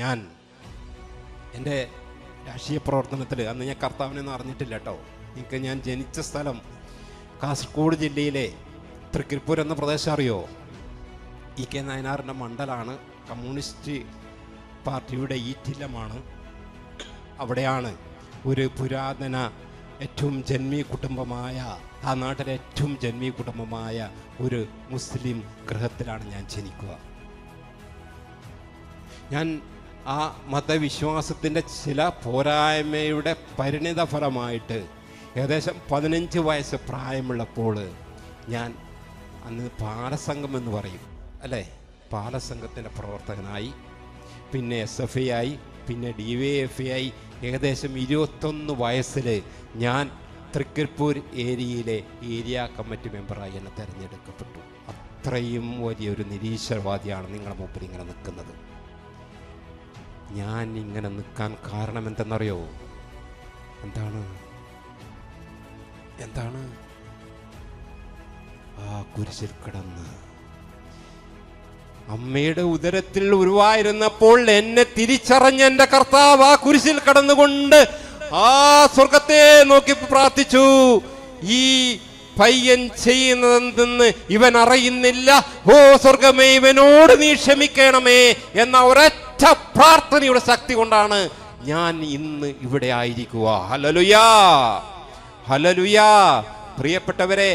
ഞാൻ എൻ്റെ രാഷ്ട്രീയ പ്രവർത്തനത്തിൽ അന്ന് ഞാൻ കർത്താവിനെയൊന്നും അറിഞ്ഞിട്ടില്ല കേട്ടോ. എനിക്ക് ഞാൻ ജനിച്ച സ്ഥലം കാസർഗോഡ് ജില്ലയിലെ തൃക്കരിപ്പൂർ എന്ന പ്രദേശം അറിയോ? ഇ കെ നായനാറിൻ്റെ മണ്ഡലമാണ്. കമ്മ്യൂണിസ്റ്റ് പാർട്ടിയുടെ ഈറ്റില്ലമാണ്. അവിടെയാണ് ഒരു പുരാതന ഏറ്റവും ജന്മി കുടുംബമായ, ആ നാട്ടിലെ ഏറ്റവും ജന്മി കുടുംബമായ ഒരു മുസ്ലിം ഗൃഹത്തിലാണ് ഞാൻ ജനിക്കുക. ഞാൻ ആ മതവിശ്വാസത്തിൻ്റെ ചില പോരായ്മയുടെ പരിണിത ഫലമായിട്ട് ഏകദേശം 15 വയസ്സ് പ്രായമുള്ളപ്പോൾ ഞാൻ അന്ന് പാലസംഘം എന്ന് പറയും അല്ലേ, പാലസംഘത്തിൻ്റെ പ്രവർത്തകനായി, പിന്നെ SFI ആയി, പിന്നെ DYFI ആയി. ഏകദേശം 21 വയസ്സിൽ ഞാൻ തൃക്കരിപ്പൂർ ഏരിയയിലെ ഏരിയ കമ്മിറ്റി മെമ്പറായി എന്നെ തിരഞ്ഞെടുക്കപ്പെട്ടു. അത്രയും വലിയൊരു നിരീശ്വരവാദിയാണ് നിങ്ങളുടെ മുമ്പിൽ ഇങ്ങനെ നിൽക്കുന്നത്. ഞാൻ ഇങ്ങനെ നിൽക്കാൻ കാരണം എന്തെന്നറിയോ? എന്താണ് ആ കുരിശിൽ കിടന്ന് അമ്മയുടെ ഉദരത്തിൽ ഉരുവായിരുന്നപ്പോൾ എന്നെ തിരിച്ചറിഞ്ഞ എൻ്റെ കർത്താവ് ആ കുരിശിൽ കടന്നുകൊണ്ട് ആ സ്വർഗത്തെ നോക്കി പ്രാർത്ഥിച്ചു. ഈ പയ്യൻ ചെയ്യുന്നതെന്ന് ഇവൻ അറിയുന്നില്ല, ഓ സ്വർഗമേ ഇവനോട് നീ ക്ഷമിക്കണമേ എന്ന ഒരൊറ്റ പ്രാർത്ഥനയുടെ ശക്തി കൊണ്ടാണ് ഞാൻ ഇന്ന് ഇവിടെ ആയിരിക്കുക. ഹല്ലേലൂയാ, ഹല്ലേലൂയാ. പ്രിയപ്പെട്ടവരെ,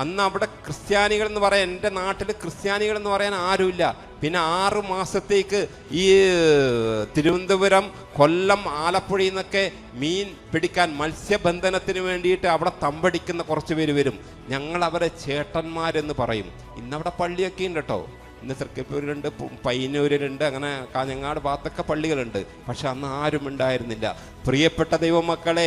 അന്ന് അവിടെ ക്രിസ്ത്യാനികൾ എന്ന് പറയാൻ, എൻ്റെ നാട്ടിൽ ക്രിസ്ത്യാനികൾ എന്ന് പറയാൻ ആരുമില്ല. പിന്നെ 6 മാസത്തേക്ക് ഈ തിരുവനന്തപുരം, കൊല്ലം, ആലപ്പുഴയിൽ നിന്നൊക്കെ മീൻ പിടിക്കാൻ മത്സ്യബന്ധനത്തിന് വേണ്ടിയിട്ട് അവിടെ തമ്പടിക്കുന്ന കുറച്ച് പേര് വരും. ഞങ്ങൾ അവരെ ചേട്ടന്മാരെന്ന് പറയും. ഇന്നവിടെ പള്ളിയൊക്കെ ഉണ്ട് കേട്ടോ. ഇന്ന് തൃക്കരിപ്പൂരുണ്ട്, പയ്യന്നൂരിലുണ്ട്, അങ്ങനെ കാഞ്ഞങ്ങാട് ഭാഗത്തൊക്കെ പള്ളികളുണ്ട്. പക്ഷെ അന്ന് ആരും ഉണ്ടായിരുന്നില്ല. പ്രിയപ്പെട്ട ദൈവമക്കളെ,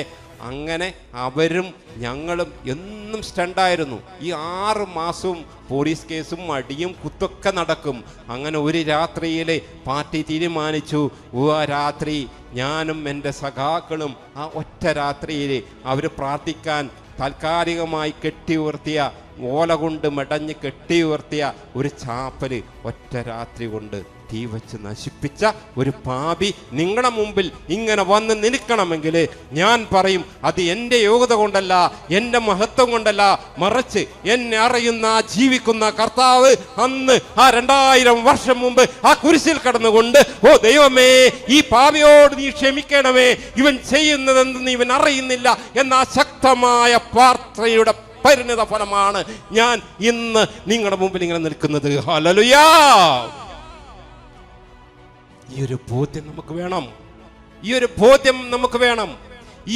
അങ്ങനെ അവരും ഞങ്ങളും എന്നും സ്റ്റണ്ടായിരുന്നു. ഈ 6 മാസവും പോലീസ് കേസും അടിയും കുത്തൊക്കെ നടക്കും. അങ്ങനെ ഒരു രാത്രിയിൽ പാർട്ടി തീരുമാനിച്ചു, ആ രാത്രി ഞാനും എൻ്റെ സഖാക്കളും ആ ഒറ്റ രാത്രിയിൽ അവർ പ്രാർത്ഥിക്കാൻ താൽക്കാലികമായി കെട്ടി ഉയർത്തിയ, ഓല കൊണ്ട് മെടഞ്ഞ് കെട്ടി ഉയർത്തിയ ഒരു ചാപ്പല് ഒറ്റ രാത്രി കൊണ്ട് തീ വെച്ച് നശിപ്പിച്ച ഒരു പാപി നിങ്ങളുടെ മുമ്പിൽ ഇങ്ങനെ വന്ന് നിൽക്കണമെങ്കിൽ ഞാൻ പറയും, അത് എൻ്റെ യോഗ്യത കൊണ്ടല്ല, എൻ്റെ മഹത്വം കൊണ്ടല്ല, മറിച്ച് എന്നെ അറിയുന്ന ജീവിക്കുന്ന കർത്താവ് അന്ന് ആ 2000 വർഷം മുമ്പ് ആ കുരിശിൽ കടന്നുകൊണ്ട്, ഓ ദൈവമേ ഈ പാപിയോട് നീ ക്ഷമിക്കണമേ, ഇവൻ ചെയ്യുന്നതെന്ന് ഇവൻ അറിയുന്നില്ല എന്ന ശക്തമായ പ്രാർത്ഥനയുടെ പരിണിത ഫലമാണ് ഞാൻ ഇന്ന് നിങ്ങളുടെ മുമ്പിൽ ഇങ്ങനെ നിൽക്കുന്നത്. ഹല്ലേലൂയാ. ഈ ഒരു ബോധ്യം നമുക്ക് വേണം, ഈ ഒരു ബോധ്യം നമുക്ക് വേണം.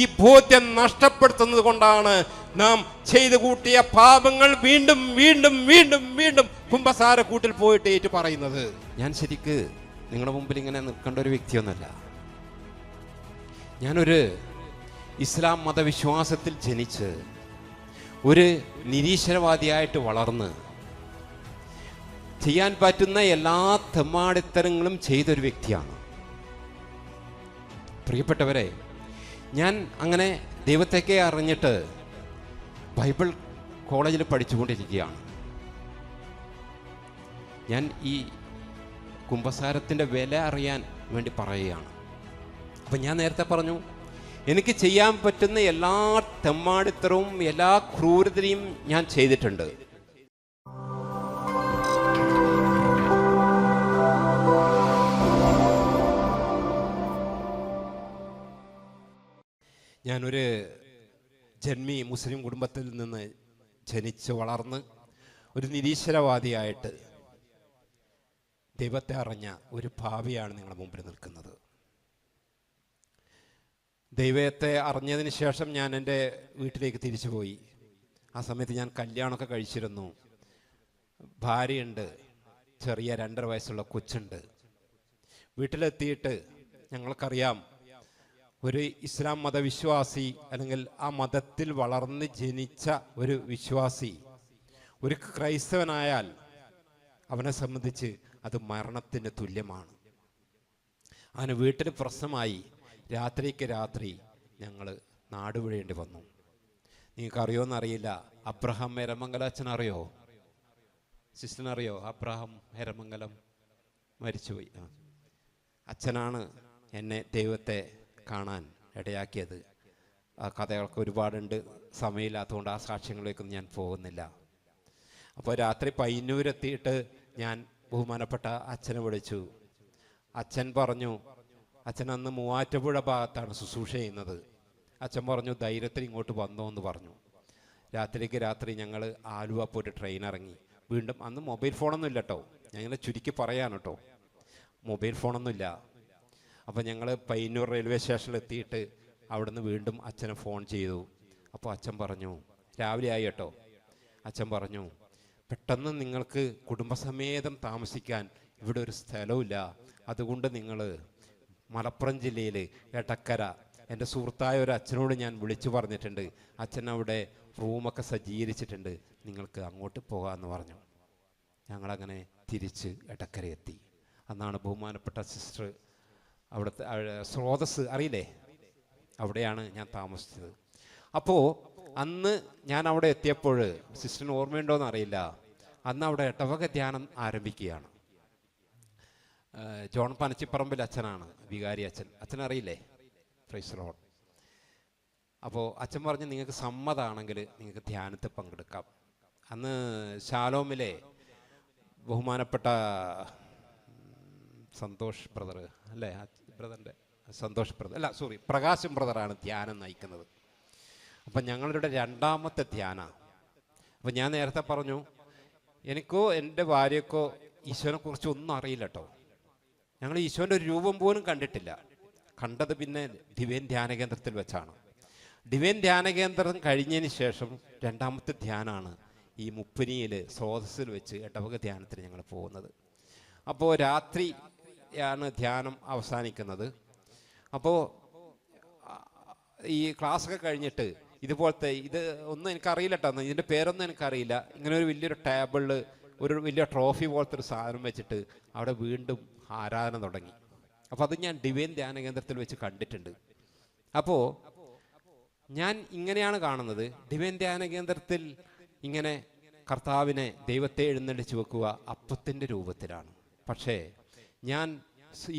ഈ ബോധ്യം നഷ്ടപ്പെടുത്തുന്നത് കൊണ്ടാണ് നാം ചെയ്തു കൂട്ടിയ പാപങ്ങൾ വീണ്ടും വീണ്ടും വീണ്ടും വീണ്ടും കുമ്പസാര കൂട്ടിൽ പോയിട്ട് ഏറ്റു പറയുന്നത്. ഞാൻ ശരിക്ക് നിങ്ങളുടെ മുമ്പിൽ ഇങ്ങനെ നിൽക്കേണ്ട ഒരു വ്യക്തിയൊന്നുമല്ല. ഞാനൊരു ഇസ്ലാം മതവിശ്വാസത്തിൽ ജനിച്ച് ഒരു നിരീശ്വരവാദിയായിട്ട് വളർന്ന് ചെയ്യാൻ പറ്റുന്ന എല്ലാ തെമ്മാടിത്തരങ്ങളും ചെയ്തൊരു വ്യക്തിയാണ്. പ്രിയപ്പെട്ടവരെ, ഞാൻ അങ്ങനെ ദൈവത്തേക്കെ അറിഞ്ഞിട്ട് ബൈബിൾ കോളേജിൽ പഠിച്ചുകൊണ്ടിരിക്കുകയാണ്. ഞാൻ ഈ കുമ്പസാരത്തിൻ്റെ വില അറിയാൻ വേണ്ടി പറയുകയാണ്. അപ്പം ഞാൻ നേരത്തെ പറഞ്ഞു, എനിക്ക് ചെയ്യാൻ പറ്റുന്ന എല്ലാ തെമ്മാടിത്തരവും എല്ലാ ക്രൂരതയും ഞാൻ ചെയ്തിട്ടുണ്ട്. ഞാനൊരു ജന്മി മുസ്ലിം കുടുംബത്തിൽ നിന്ന് ജനിച്ച് വളർന്ന് ഒരു നിരീശ്വരവാദിയായിട്ട് ദൈവത്തെ അറിഞ്ഞ ഒരു ഭാവിയാണ് നിങ്ങളുടെ മുമ്പിൽ നിൽക്കുന്നത്. ദൈവത്തെ അറിഞ്ഞതിന് ശേഷം ഞാൻ എൻ്റെ വീട്ടിലേക്ക് തിരിച്ചു പോയി. ആ സമയത്ത് ഞാൻ കല്യാണമൊക്കെ കഴിച്ചിരുന്നു. ഭാര്യയുണ്ട്, ചെറിയ 2.5 വയസ്സുള്ള കൊച്ചുണ്ട്. വീട്ടിലെത്തിയിട്ട് ഞങ്ങൾക്കറിയാം, ഒരു ഇസ്ലാം മതവിശ്വാസി അല്ലെങ്കിൽ ആ മതത്തിൽ വളർന്ന് ജനിച്ച ഒരു വിശ്വാസി ഒരു ക്രൈസ്തവനായാൽ അവനെ സംബന്ധിച്ച് അത് മരണത്തിന് തുല്യമാണ്. അവന് വീട്ടിൽ പ്രശ്നമായി രാത്രിക്ക് രാത്രി ഞങ്ങൾ നാടുവിടേണ്ടി വന്നു. നിങ്ങൾക്ക് അറിയോന്നറിയില്ല, അബ്രഹാം എരമംഗലം അച്ഛനറിയോ? സിസ്റ്ററിനറിയോ? അബ്രഹാം എരമംഗലം മരിച്ചുപോയി. അച്ഛനാണ് എന്നെ ദൈവത്തെ കാണാൻ ഇടയാക്കിയത്. ആ കഥകളൊക്കെ ഒരുപാടുണ്ട്, സമയമില്ലാത്തതുകൊണ്ട് ആ സാക്ഷ്യങ്ങളിലേക്കൊന്നും ഞാൻ പോകുന്നില്ല. അപ്പോൾ രാത്രി പയ്യന്നൂരെത്തിയിട്ട് ഞാൻ ബഹുമാനപ്പെട്ട അച്ഛനെ വിളിച്ചു. അച്ഛൻ പറഞ്ഞു, അച്ഛൻ അന്ന് മൂവാറ്റുപുഴ ഭാഗത്താണ് ശുശ്രൂഷ ചെയ്യുന്നത്. അച്ഛൻ പറഞ്ഞു ധൈര്യത്തിൽ ഇങ്ങോട്ട് വന്നോ എന്ന് പറഞ്ഞു. രാത്രി ഞങ്ങൾ ആലുവ പോയിട്ട് ട്രെയിൻ ഇറങ്ങി. വീണ്ടും അന്ന് മൊബൈൽ ഫോണൊന്നും ഇല്ല കേട്ടോ, ഞങ്ങൾ ചുരുക്കി പറയാണ് കേട്ടോ, മൊബൈൽ ഫോണൊന്നുമില്ല. അപ്പോൾ ഞങ്ങൾ പയ്യന്നൂർ റെയിൽവേ സ്റ്റേഷനിൽ എത്തിയിട്ട് അവിടുന്ന് വീണ്ടും അച്ഛനെ ഫോൺ ചെയ്തു. അപ്പോൾ അച്ഛൻ പറഞ്ഞു, രാവിലെ ആയി കേട്ടോ, അച്ഛൻ പറഞ്ഞു പെട്ടെന്ന് നിങ്ങൾക്ക് കുടുംബസമേതം താമസിക്കാൻ ഇവിടെ ഒരു സ്ഥലമില്ല, അതുകൊണ്ട് നിങ്ങൾ മലപ്പുറം ജില്ലയിൽ എടക്കര എൻ്റെ സുഹൃത്തായ ഒരു അച്ഛനോട് ഞാൻ വിളിച്ചു പറഞ്ഞിട്ടുണ്ട്, അച്ഛൻ അവിടെ റൂമൊക്കെ സജ്ജീകരിച്ചിട്ടുണ്ട്, നിങ്ങൾക്ക് അങ്ങോട്ട് പോകാമെന്ന് പറഞ്ഞു. ഞങ്ങളങ്ങനെ തിരിച്ച് എടക്കര എത്തി. അന്നാണ് ബഹുമാനപ്പെട്ട സിസ്റ്റർ അവിടുത്തെ സ്രോതസ് അറിയില്ലേ, അവിടെയാണ് ഞാൻ താമസിച്ചത്. അപ്പോൾ അന്ന് ഞാൻ അവിടെ എത്തിയപ്പോൾ സിസ്റ്ററിന് ഓർമ്മയുണ്ടോയെന്ന് അറിയില്ല, അന്ന് അവിടെ ഇടവക ധ്യാനം ആരംഭിക്കുകയാണ്. ജോൺ പനച്ചിപ്പറമ്പിൽ അച്ഛനാണ് വികാരി അച്ഛൻ, അച്ഛനറിയില്ലേ? Praise Lord. അപ്പോൾ അച്ഛൻ പറഞ്ഞ് നിങ്ങൾക്ക് സമ്മതമാണെങ്കിൽ നിങ്ങൾക്ക് ധ്യാനത്തിൽ പങ്കെടുക്കാം. അന്ന് ശാലോമിലെ ബഹുമാനപ്പെട്ട സന്തോഷ് ബ്രദർ അല്ലേ, ബ്രദറിൻ്റെ സന്തോഷ് ബ്രദർ അല്ല സോറി പ്രകാശം ബ്രദറാണ് ധ്യാനം നയിക്കുന്നത്. അപ്പം ഞങ്ങളുടെ രണ്ടാമത്തെ ധ്യാനം. അപ്പം ഞാൻ നേരത്തെ പറഞ്ഞു എനിക്കോ എൻ്റെ ഭാര്യക്കോ ഈശോനെക്കുറിച്ച് ഒന്നും അറിയില്ല കേട്ടോ. ഞങ്ങൾ ഈശോൻ്റെ ഒരു രൂപം പോലും കണ്ടിട്ടില്ല. കണ്ടത് പിന്നെ ഡിവൈൻ ധ്യാന കേന്ദ്രത്തിൽ വെച്ചാണ്. ഡിവൈൻ ധ്യാന കേന്ദ്രം കഴിഞ്ഞതിന് ശേഷം രണ്ടാമത്തെ ധ്യാനമാണ് ഈ മുപ്പനിയിൽ സ്രോതസ്സിൽ വെച്ച് ഇടവക ധ്യാനത്തിന് ഞങ്ങൾ പോകുന്നത്. അപ്പോൾ രാത്രിയാണ് ധ്യാനം അവസാനിക്കുന്നത്. അപ്പോൾ ഈ ക്ലാസ്സൊക്കെ കഴിഞ്ഞിട്ട് ഇതുപോലത്തെ ഇത് ഒന്നും എനിക്കറിയില്ല കേട്ടോ, ഇതിൻ്റെ പേരൊന്നും എനിക്കറിയില്ല. ഇങ്ങനെ ഒരു വലിയൊരു ടേബിളിൽ ഒരു വലിയ ട്രോഫി പോലത്തെ ഒരു സാധനം വെച്ചിട്ട് അവിടെ വീണ്ടും ആരാധന തുടങ്ങി. അപ്പോൾ അത് ഞാൻ ഡിവൈൻ ധ്യാന കേന്ദ്രത്തിൽ വെച്ച് കണ്ടിട്ടുണ്ട്. അപ്പോൾ ഞാൻ ഇങ്ങനെയാണ് കാണുന്നത്, ഡിവൈൻ ധ്യാന കേന്ദ്രത്തിൽ ഇങ്ങനെ കർത്താവിനെ ദൈവത്തെ എഴുന്നള്ളിച്ച് വെക്കുക അപ്പത്തിൻ്റെ രൂപത്തിലാണ്. പക്ഷേ ഞാൻ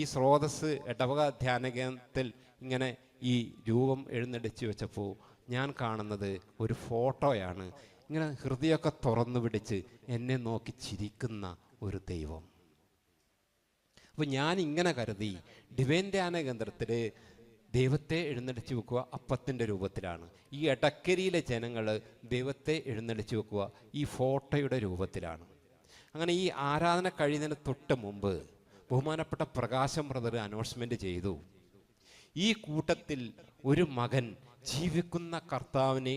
ഈ സ്രോതസ് ഇടവക ധ്യാന കേന്ദ്രത്തിൽ ഇങ്ങനെ ഈ രൂപം എഴുന്നള്ളിച്ച് വെച്ചപ്പോൾ ഞാൻ കാണുന്നത് ഒരു ഫോട്ടോയാണ്. ഇങ്ങനെ ഹൃദയമൊക്കെ തുറന്നു പിടിച്ച് എന്നെ നോക്കി ചിരിക്കുന്ന ഒരു ദൈവം. അപ്പോൾ ഞാൻ ഇങ്ങനെ കരുതി ഡിവൈൻ ധ്യാന കേന്ദ്രത്തിൽ ദൈവത്തെ എഴുന്നള്ളിച്ച് വെക്കുക അപ്പത്തിൻ്റെ രൂപത്തിലാണ്, ഈ എടക്കരിയിലെ ജനങ്ങൾ ദൈവത്തെ എഴുന്നള്ളിച്ച് വെക്കുക ഈ ഫോട്ടോയുടെ രൂപത്തിലാണ്. അങ്ങനെ ഈ ആരാധന കഴിയുന്നതിന് തൊട്ട് മുമ്പ് ബഹുമാനപ്പെട്ട പ്രകാശം ബ്രദർ അനൗൺസ്മെൻ്റ് ചെയ്തു, ഈ കൂട്ടത്തിൽ ഒരു മകൻ ജീവിക്കുന്ന കർത്താവിനെ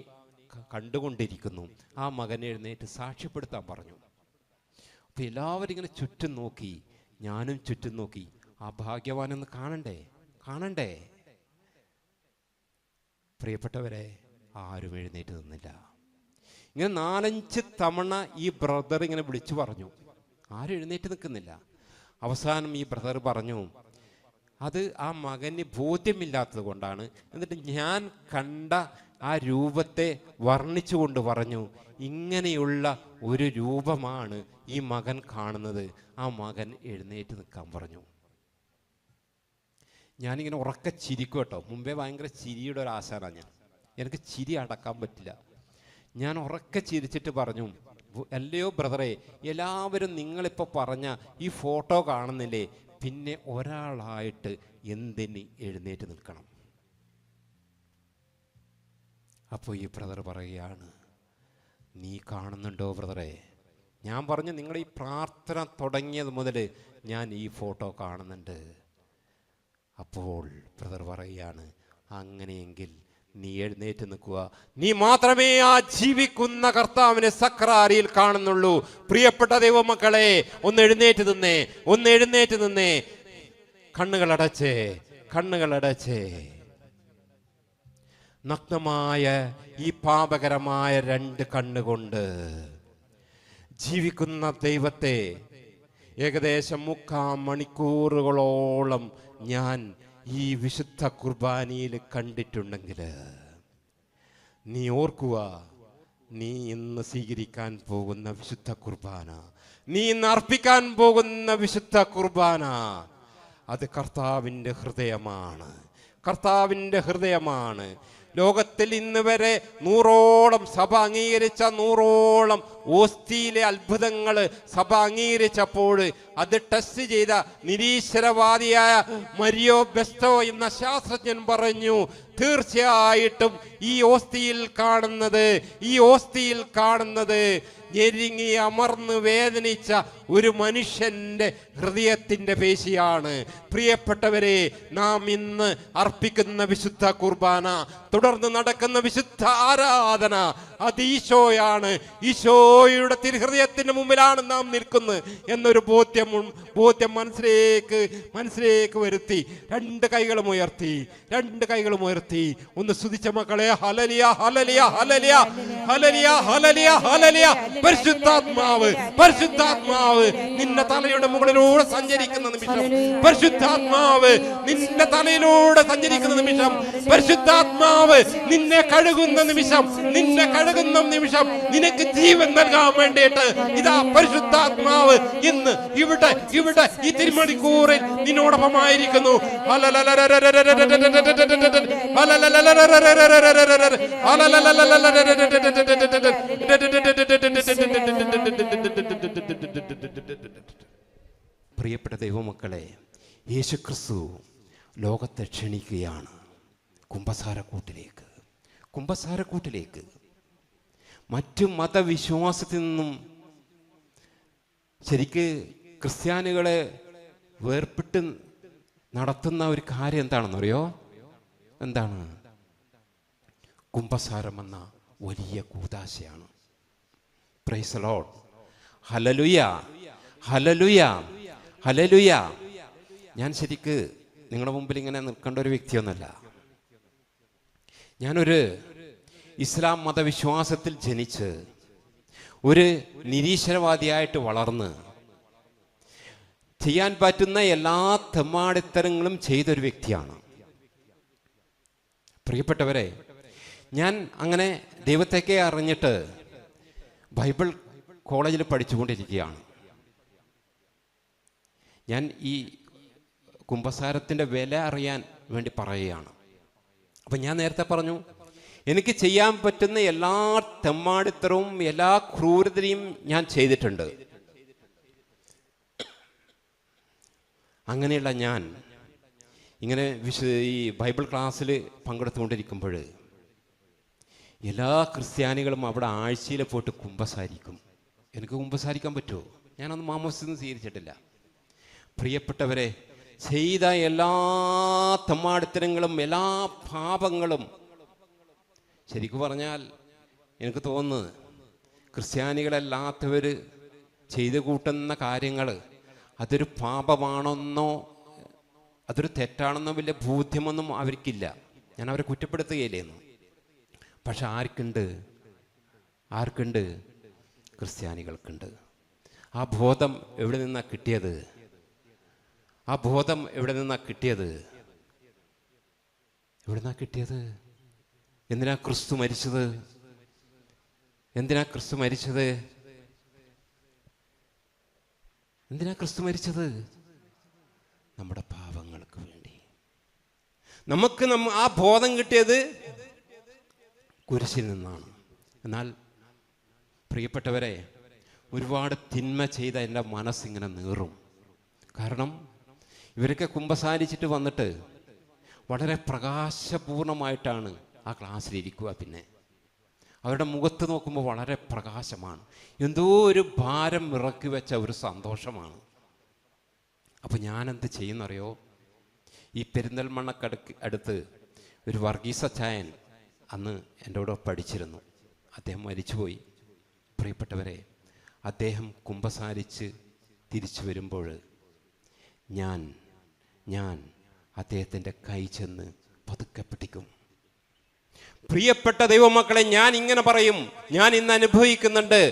കണ്ടുകൊണ്ടിരിക്കുന്നു, ആ മകനെ എഴുന്നേറ്റ് സാക്ഷ്യപ്പെടുത്താൻ പറഞ്ഞു. അപ്പോൾ എല്ലാവരും ഇങ്ങനെ ചുറ്റും നോക്കി, ഞാനും ചുറ്റും നോക്കി, ആ ഭാഗ്യവാനെന്ന് കാണണ്ടേ. പ്രിയപ്പെട്ടവരെ, ആരും എഴുന്നേറ്റ് നിന്നില്ല. ഇങ്ങനെ 4-5 തവണ ഈ ബ്രദർ ഇങ്ങനെ വിളിച്ചു പറഞ്ഞു, ആരും എഴുന്നേറ്റ് നിൽക്കുന്നില്ല. അവസാനം ഈ ബ്രദർ പറഞ്ഞു, അത് ആ മകന് ബോധ്യമില്ലാത്തത് കൊണ്ടാണ്. എന്നിട്ട് ഞാൻ കണ്ട ആ രൂപത്തെ വർണ്ണിച്ചുകൊണ്ട് പറഞ്ഞു, ഇങ്ങനെയുള്ള ഒരു രൂപമാണ് ഈ മകൻ കാണുന്നത്, ആ മകൻ എഴുന്നേറ്റ് നിൽക്കാൻ പറഞ്ഞു. ഞാനിങ്ങനെ ഉറക്കെ ചിരിക്കും കേട്ടോ. മുമ്പേ ഭയങ്കര ചിരിയുടെ ഒരു ആശാനാണ് ഞാൻ, എനിക്ക് ചിരി അടക്കാൻ പറ്റില്ല. ഞാൻ ഉറക്കെ ചിരിച്ചിട്ട് പറഞ്ഞു, അല്ലയോ ബ്രദറെ, എല്ലാവരും നിങ്ങളിപ്പോൾ പറഞ്ഞ ഈ ഫോട്ടോ കാണുന്നില്ലേ, പിന്നെ ഒരാളായിട്ട് എന്തിന് എഴുന്നേറ്റ് നിൽക്കണം? അപ്പോൾ ഈ ബ്രദർ പറയുകയാണ്, നീ കാണുന്നുണ്ടോ ബ്രദറെ? ഞാൻ പറഞ്ഞു, നിങ്ങൾ ഈ പ്രാർത്ഥന തുടങ്ങിയത് മുതൽ ഞാൻ ഈ ഫോട്ടോ കാണുന്നുണ്ട്. അപ്പോൾ ബ്രദർ പറയുകയാണ്, അങ്ങനെയെങ്കിൽ നീ എഴുന്നേറ്റ് നിൽക്കുക, നീ മാത്രമേ ആ ജീവിക്കുന്ന കർത്താവിനെ സക്രാരിയിൽ കാണുന്നുള്ളൂ. പ്രിയപ്പെട്ട ദൈവമക്കളെ, ഒന്ന് എഴുന്നേറ്റ് നിന്നേ. കണ്ണുകളടച്ചേ. നഗ്നമായ ഈ പാപകരമായ 2 കണ്ണുകൊണ്ട് ജീവിക്കുന്ന ദൈവത്തെ ഏകദേശം 3/4 മണിക്കൂറുകളോളം ഞാൻ ഈ വിശുദ്ധ കുർബാനയിൽ കണ്ടിട്ടുണ്ടെങ്കിൽ നീ ഓർക്കുക, നീ ഇന്ന് സ്വീകരിക്കാൻ പോകുന്ന വിശുദ്ധ കുർബാന, നീ ഇന്ന് അർപ്പിക്കാൻ പോകുന്ന വിശുദ്ധ കുർബാന, അത് കർത്താവിൻ്റെ ഹൃദയമാണ്. കർത്താവിൻ്റെ ഹൃദയമാണ്. ലോകത്തിൽ ഇന്ന് വരെ 100ഓളം സഭ അംഗീകരിച്ച 100ഓളം ഓസ്തിയിലെ അത്ഭുതങ്ങൾ സഭ അംഗീകരിച്ചപ്പോൾ അത് ടെസ്റ്റ് ചെയ്ത നിരീശ്വരവാദിയായ മരിയോ ബെസ്റ്റോ എന്ന ശാസ്ത്രജ്ഞൻ പറഞ്ഞു, തീർച്ചയായിട്ടും ഈ ഓസ്തിയിൽ കാണുന്നത് ഞെരുങ്ങി അമർന്ന് വേദനിച്ച ഒരു മനുഷ്യന്റെ ഹൃദയത്തിന്റെ പേശിയാണ്. പ്രിയപ്പെട്ടവരെ, നാം ഇന്ന് അർപ്പിക്കുന്ന വിശുദ്ധ കുർബാന, തുടർന്ന് നടക്കുന്ന വിശുദ്ധ ആരാധന, അത് ഈശോയാണ്. ഈശോയുടെ തിരുഹൃദയത്തിന് മുമ്പിലാണ് നാം നിൽക്കുന്നത് എന്നൊരു ബോധ്യം മനസ്സിലേക്ക് വരുത്തി രണ്ട് കൈകളും ഉയർത്തി ഒന്ന് സ്തുതിച്ച മക്കളെ. ഹല്ലേലൂയ, ഹല്ലേലൂയ, ഹല്ലേലൂയ, ഹല്ലേലൂയ, ഹല്ലേലൂയ, ഹല്ലേലൂയ. പരിശുദ്ധാത്മാവ് നിന്റെ തലയുടെ മുകളിലൂടെ സഞ്ചരിക്കുന്ന നിമിഷം, പരിശുദ്ധാത്മാവ് നിന്റെ തലയിലൂടെ സഞ്ചരിക്കുന്ന നിമിഷം, പരിശുദ്ധാത്മാവ് നിന്നെ കഴുകുന്ന നിമിഷം, നിനക്ക് ജീവൻ നൽകാൻ വേണ്ടിയിട്ട് ഇതാ പരിശുദ്ധാത്മാവ് ഇന്ന് ഇവിടെ ഈ തിരുമണിക്കൂറിൽ നിന്നോടൊപ്പമായിരിക്കുന്നു. പ്രിയപ്പെട്ട ദൈവമക്കളെ, യേശുക്രിസ്തു ലോകത്തെ ക്ഷണിക്കുകയാണ് കുമ്പസാരക്കൂട്ടിലേക്ക്. മറ്റു മതവിശ്വാസത്തിൽ നിന്നും ശരിക്ക് ക്രിസ്ത്യാനികളെ വേർപെട്ട് നടത്തുന്ന ഒരു കാര്യം എന്താണെന്നറിയോ? എന്താണ്? കുമ്പസാരം എന്ന വലിയ കൂദാശയാണ്. Praise the Lord. ഹല്ലേലൂയ, ഹല്ലേലൂയ, ഹല്ലേലൂയ. ഞാൻ ശരിക്ക് നിങ്ങളുടെ മുമ്പിൽ ഇങ്ങനെ നിൽക്കേണ്ട ഒരു വ്യക്തിയൊന്നുമല്ല. ഞാനൊരു ഇസ്ലാം മതവിശ്വാസത്തിൽ ജനിച്ച് ഒരു നിരീശ്വരവാദിയായിട്ട് വളർന്ന് ചെയ്യാൻ പറ്റുന്ന എല്ലാ തെമ്മാടിത്തരങ്ങളും ചെയ്തൊരു വ്യക്തിയാണ്. പ്രിയപ്പെട്ടവരെ, ഞാൻ അങ്ങനെ ദൈവത്തേക്കെ അറിഞ്ഞിട്ട് ബൈബിൾ കോളേജിൽ പഠിച്ചുകൊണ്ടിരിക്കുകയാണ്. ഞാൻ ഈ കുമ്പസാരത്തിൻ്റെ വില അറിയാൻ വേണ്ടി പറയുകയാണ്. അപ്പം ഞാൻ നേരത്തെ പറഞ്ഞു, എനിക്ക് ചെയ്യാൻ പറ്റുന്ന എല്ലാ തെമ്മാടിത്തരവും എല്ലാ ക്രൂരതയും ഞാൻ ചെയ്തിട്ടുണ്ട്. അങ്ങനെയുള്ള ഞാൻ ഇങ്ങനെ ഈ ബൈബിൾ ക്ലാസ്സിൽ പങ്കെടുത്തുകൊണ്ടിരിക്കുമ്പോൾ എല്ലാ ക്രിസ്ത്യാനികളും അവിടെ ആഴ്ചയിൽ പോയിട്ട് കുമ്പസാരിക്കും. എനിക്ക് കുമ്പസാരിക്കാൻ പറ്റുമോ? ഞാനൊന്നും മാമോദിസ സ്വീകരിച്ചിട്ടില്ല. പ്രിയപ്പെട്ടവരെ, ചെയ്ത എല്ലാ തെമ്മാടിത്തരങ്ങളും എല്ലാ പാപങ്ങളും ശരിക്കും പറഞ്ഞാൽ എനിക്ക് തോന്നുന്നത് ക്രിസ്ത്യാനികളല്ലാത്തവർ ചെയ്തു കൂട്ടുന്ന കാര്യങ്ങൾ അതൊരു പാപമാണെന്നോ അതൊരു തെറ്റാണെന്നോ വലിയ ബോധ്യമൊന്നും അവർക്കില്ല. ഞാൻ അവരെ കുറ്റപ്പെടുത്തുകയില്ലേന്നു. പക്ഷെ ആർക്കുണ്ട്? ക്രിസ്ത്യാനികൾക്കുണ്ട്. ആ ബോധം എവിടെ നിന്നാണ് കിട്ടിയത്? എന്തിനാ ക്രിസ്തു മരിച്ചത്? നമ്മുടെ പാപങ്ങൾക്ക് വേണ്ടി. നമുക്ക് ആ ബോധം കിട്ടിയത് കുരിശിൽ നിന്നാണ്. എന്നാൽ പ്രിയപ്പെട്ടവരെ, ഒരുപാട് തിന്മ ചെയ്ത എൻ്റെ മനസ്സിങ്ങനെ നീറും. കാരണം ഇവരൊക്കെ കുമ്പസാരിച്ചിട്ട് വന്നിട്ട് വളരെ പ്രകാശപൂർണമായിട്ടാണ് ആ ക്ലാസ്സിലിരിക്കുക. പിന്നെ അവരുടെ മുഖത്ത് നോക്കുമ്പോൾ വളരെ പ്രകാശമാണ്. എന്തോ ഒരു ഭാരം ഇറക്കി വെച്ച ഒരു സന്തോഷമാണ്. അപ്പോൾ ഞാനെന്ത് ചെയ്യുന്നറിയോ? ഈ പെരിന്തൽമണ്ണക്കടുത്ത് ഒരു വർഗീസ ചായൻ അന്ന് എൻ്റെ കൂടെ പഠിച്ചിരുന്നു. അദ്ദേഹം മരിച്ചുപോയി. പ്രിയപ്പെട്ടവരെ, അദ്ദേഹം കുമ്പസാരിച്ച് തിരിച്ചു വരുമ്പോൾ ഞാൻ അദ്ദേഹത്തിൻ്റെ കൈ ചെന്ന് പതുക്കെ പിടിക്കും. പ്രിയപ്പെട്ട ദൈവമക്കളെ, ഞാൻ ഇങ്ങനെ പറയും, ഞാൻ ഇന്ന് അനുഭവിക്കുന്നുണ്ട്.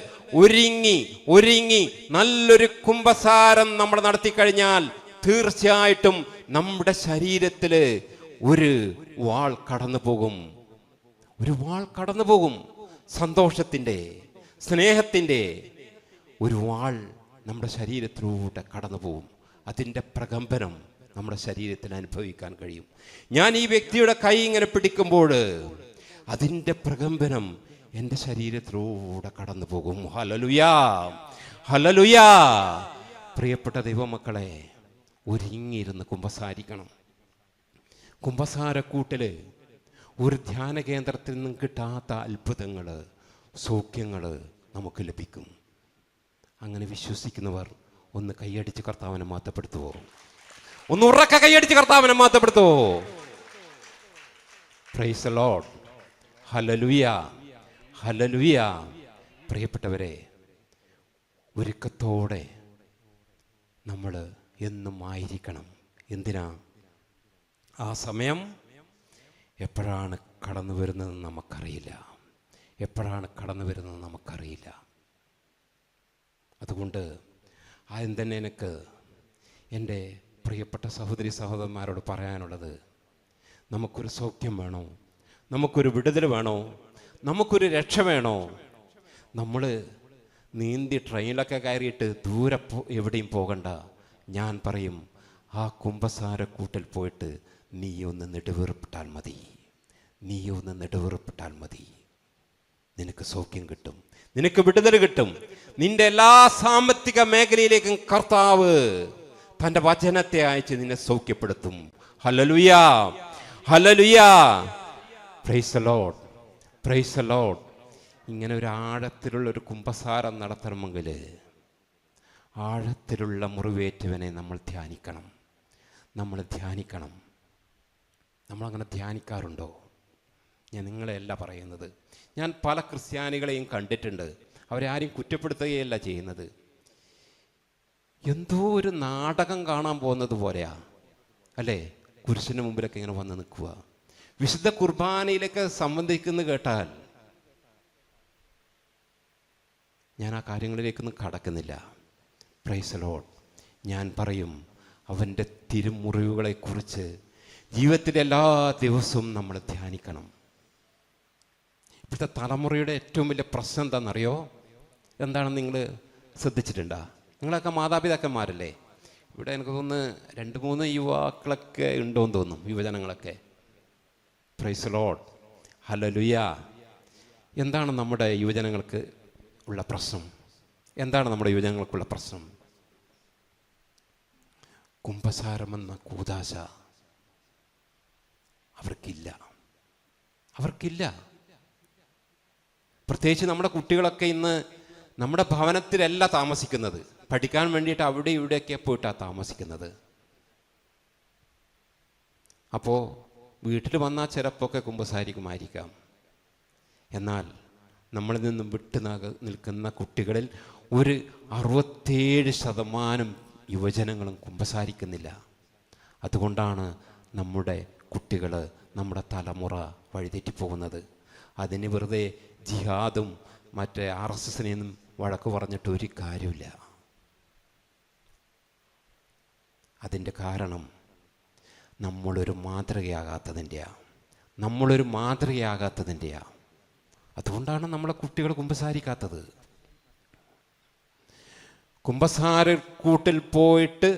ഒരുങ്ങി നല്ലൊരു കുമ്പസാരം നമ്മൾ നടത്തിക്കഴിഞ്ഞാൽ തീർച്ചയായിട്ടും നമ്മുടെ ശരീരത്തിൽ ഒരു വാൾ കടന്നു പോകും. സന്തോഷത്തിൻ്റെ, സ്നേഹത്തിൻ്റെ ഒരു വാൾ നമ്മുടെ ശരീരത്തിലൂടെ കടന്നു പോകും. അതിൻ്റെ പ്രകമ്പനം നമ്മുടെ ശരീരത്തിൽ അനുഭവിക്കാൻ കഴിയും. ഞാൻ ഈ വ്യക്തിയുടെ കൈ ഇങ്ങനെ പിടിക്കുമ്പോൾ അതിൻ്റെ പ്രകമ്പനം എൻ്റെ ശരീരത്തിലൂടെ കടന്നു പോകും. ഹല്ലേലൂയാ, ഹല്ലേലൂയാ. പ്രിയപ്പെട്ട ദൈവമക്കളെ, ഒരുങ്ങിയിരുന്ന് കുമ്പസാരിക്കണം. കുമ്പസാരക്കൂട്ടിൽ ഒരു ധ്യാന കേന്ദ്രത്തിൽ നിന്നും കിട്ടാത്ത അത്ഭുതങ്ങൾ, സൗഖ്യങ്ങൾ നമുക്ക് ലഭിക്കും. അങ്ങനെ വിശ്വസിക്കുന്നവർ ഒന്ന് കൈയടിച്ച് കർത്താവിനെ മാറ്റപ്പെടുത്തുവോ? ഒന്ന് ഉറക്കെ കൈയടിച്ച് കർത്താവിനെ മാറ്റപ്പെടുത്തുവോ? Praise the Lord. ഹല്ലേലൂയാ, ഹല്ലേലൂയാ. പ്രിയപ്പെട്ടവരെ, ഒരുക്കത്തോടെ നമ്മൾ എന്നും ആയിരിക്കണം. എന്തിനാ? ആ സമയം എപ്പോഴാണ് കടന്നു വരുന്നതെന്ന് നമുക്കറിയില്ല. എപ്പോഴാണ് കടന്നു വരുന്നത് നമുക്കറിയില്ല. അതുകൊണ്ട് ആദ്യം തന്നെ എനിക്ക് എൻ്റെ പ്രിയപ്പെട്ട സഹോദരി സഹോദരന്മാരോട് പറയാനുള്ളത്, നമുക്കൊരു സൗഖ്യം വേണോ? നമുക്കൊരു വിടുതൽ വേണോ? നമുക്കൊരു രക്ഷ വേണോ? നമ്മൾ നീന്തി ട്രെയിനിലൊക്കെ കയറിയിട്ട് ദൂരെ എവിടെയും പോകണ്ട. ഞാൻ പറയും, ആ കുമ്പസാരക്കൂട്ടിൽ പോയിട്ട് നീ ഒന്ന് നെടുവേർപ്പെട്ടാൽ മതി. നീ ഒന്ന് നെടുവേർപ്പെട്ടാൽ മതി. നിനക്ക് സൗഖ്യം കിട്ടും, നിനക്ക് വിടുതൽ കിട്ടും. നിന്റെ എല്ലാ സാമ്പത്തിക മേഖലയിലേക്കും കർത്താവ് തൻ്റെ വചനത്തെ അയച്ച് നിന്നെ സൗഖ്യപ്പെടുത്തും. ഹല്ലേലൂയാ, ഹല്ലേലൂയാ. Praise the Lord, praise the Lord. ഇങ്ങനെ ഒരു ആഴത്തിലുള്ളൊരു കുമ്പസാരം നടത്തണമെങ്കിൽ ആഴത്തിലുള്ള മുറിവേറ്റവനെ നമ്മൾ ധ്യാനിക്കണം. നമ്മൾ ധ്യാനിക്കണം. നമ്മളങ്ങനെ ധ്യാനിക്കാറുണ്ടോ? ഞാൻ നിങ്ങളെയല്ല പറയുന്നത്. ഞാൻ പല ക്രിസ്ത്യാനികളെയും കണ്ടിട്ടുണ്ട്. അവരെ ആരും കുറ്റപ്പെടുത്തുകയല്ല ചെയ്യുന്നത്. എന്തോ ഒരു നാടകം കാണാൻ പോകുന്നത് പോലെയാ, അല്ലേ? കുരിശിന് മുമ്പിലൊക്കെ ഇങ്ങനെ വന്ന് നിൽക്കുക. വിശുദ്ധ കുർബാനയിലൊക്കെ സംബന്ധിക്കുന്ന കേട്ടാൽ ഞാൻ ആ കാര്യങ്ങളിലേക്കൊന്നും കടക്കുന്നില്ല. Price the Lord. ഞാൻ പറയും, അവൻ്റെ തിരുമുറിവുകളെക്കുറിച്ച് ജീവിതത്തിലെ എല്ലാ ദിവസവും നമ്മൾ ധ്യാനിക്കണം. ഇപ്പോഴത്തെ തലമുറയുടെ ഏറ്റവും വലിയ പ്രശ്നം എന്താണെന്നറിയോ? എന്താണെന്ന് നിങ്ങൾ ശ്രദ്ധിച്ചിട്ടുണ്ടോ? നിങ്ങളൊക്കെ മാതാപിതാക്കന്മാരല്ലേ? ഇവിടെ എനിക്ക് തോന്നുന്നു 2-3 യുവാക്കളൊക്കെ ഉണ്ടോയെന്ന് തോന്നും, യുവജനങ്ങളൊക്കെ. പ്രൈസ് ദി ലോർഡ്, ഹല്ലേലൂയാ. എന്താണ് നമ്മുടെ യുവജനങ്ങൾക്ക് ഉള്ള പ്രശ്നം? എന്താണ് നമ്മുടെ യുവജനങ്ങൾക്കുള്ള പ്രശ്നം? കുമ്പസാരമെന്ന കൂദാശ അവർക്കില്ല. അവർക്കില്ല. പ്രത്യേകിച്ച് നമ്മുടെ കുട്ടികളൊക്കെ ഇന്ന് നമ്മുടെ ഭവനത്തിലല്ല താമസിക്കുന്നത്. പഠിക്കാൻ വേണ്ടിയിട്ട് അവിടെ ഇവിടെയൊക്കെ പോയിട്ടാണ് താമസിക്കുന്നത്. അപ്പോൾ വീട്ടിൽ വന്നാൽ ചിലപ്പോൾ കുമ്പസാരിക്കുമായിരിക്കാം. എന്നാൽ നമ്മളിൽ നിന്നും വിട്ടു നിൽക്കുന്ന കുട്ടികളിൽ ഒരു 67% യുവജനങ്ങളും കുമ്പസാരിക്കുന്നില്ല. അതുകൊണ്ടാണ് നമ്മുടെ കുട്ടികൾ, നമ്മുടെ തലമുറ വഴിതെറ്റിപ്പോകുന്നത്. അതിന് വെറുതെ ജിഹാദും മറ്റേ RSSനെയൊന്നും വഴക്ക് പറഞ്ഞിട്ട് ഒരു കാര്യമില്ല. അതിൻ്റെ കാരണം നമ്മളൊരു മാതൃകയാകാത്തതിൻ്റെയാണ്. നമ്മളൊരു മാതൃകയാകാത്തതിൻ്റെയാണ്. അതുകൊണ്ടാണ് നമ്മളെ കുട്ടികൾ കുമ്പസാരിക്കാത്തത്. കുമ്പസാരക്കൂട്ടിൽ പോയിട്ട്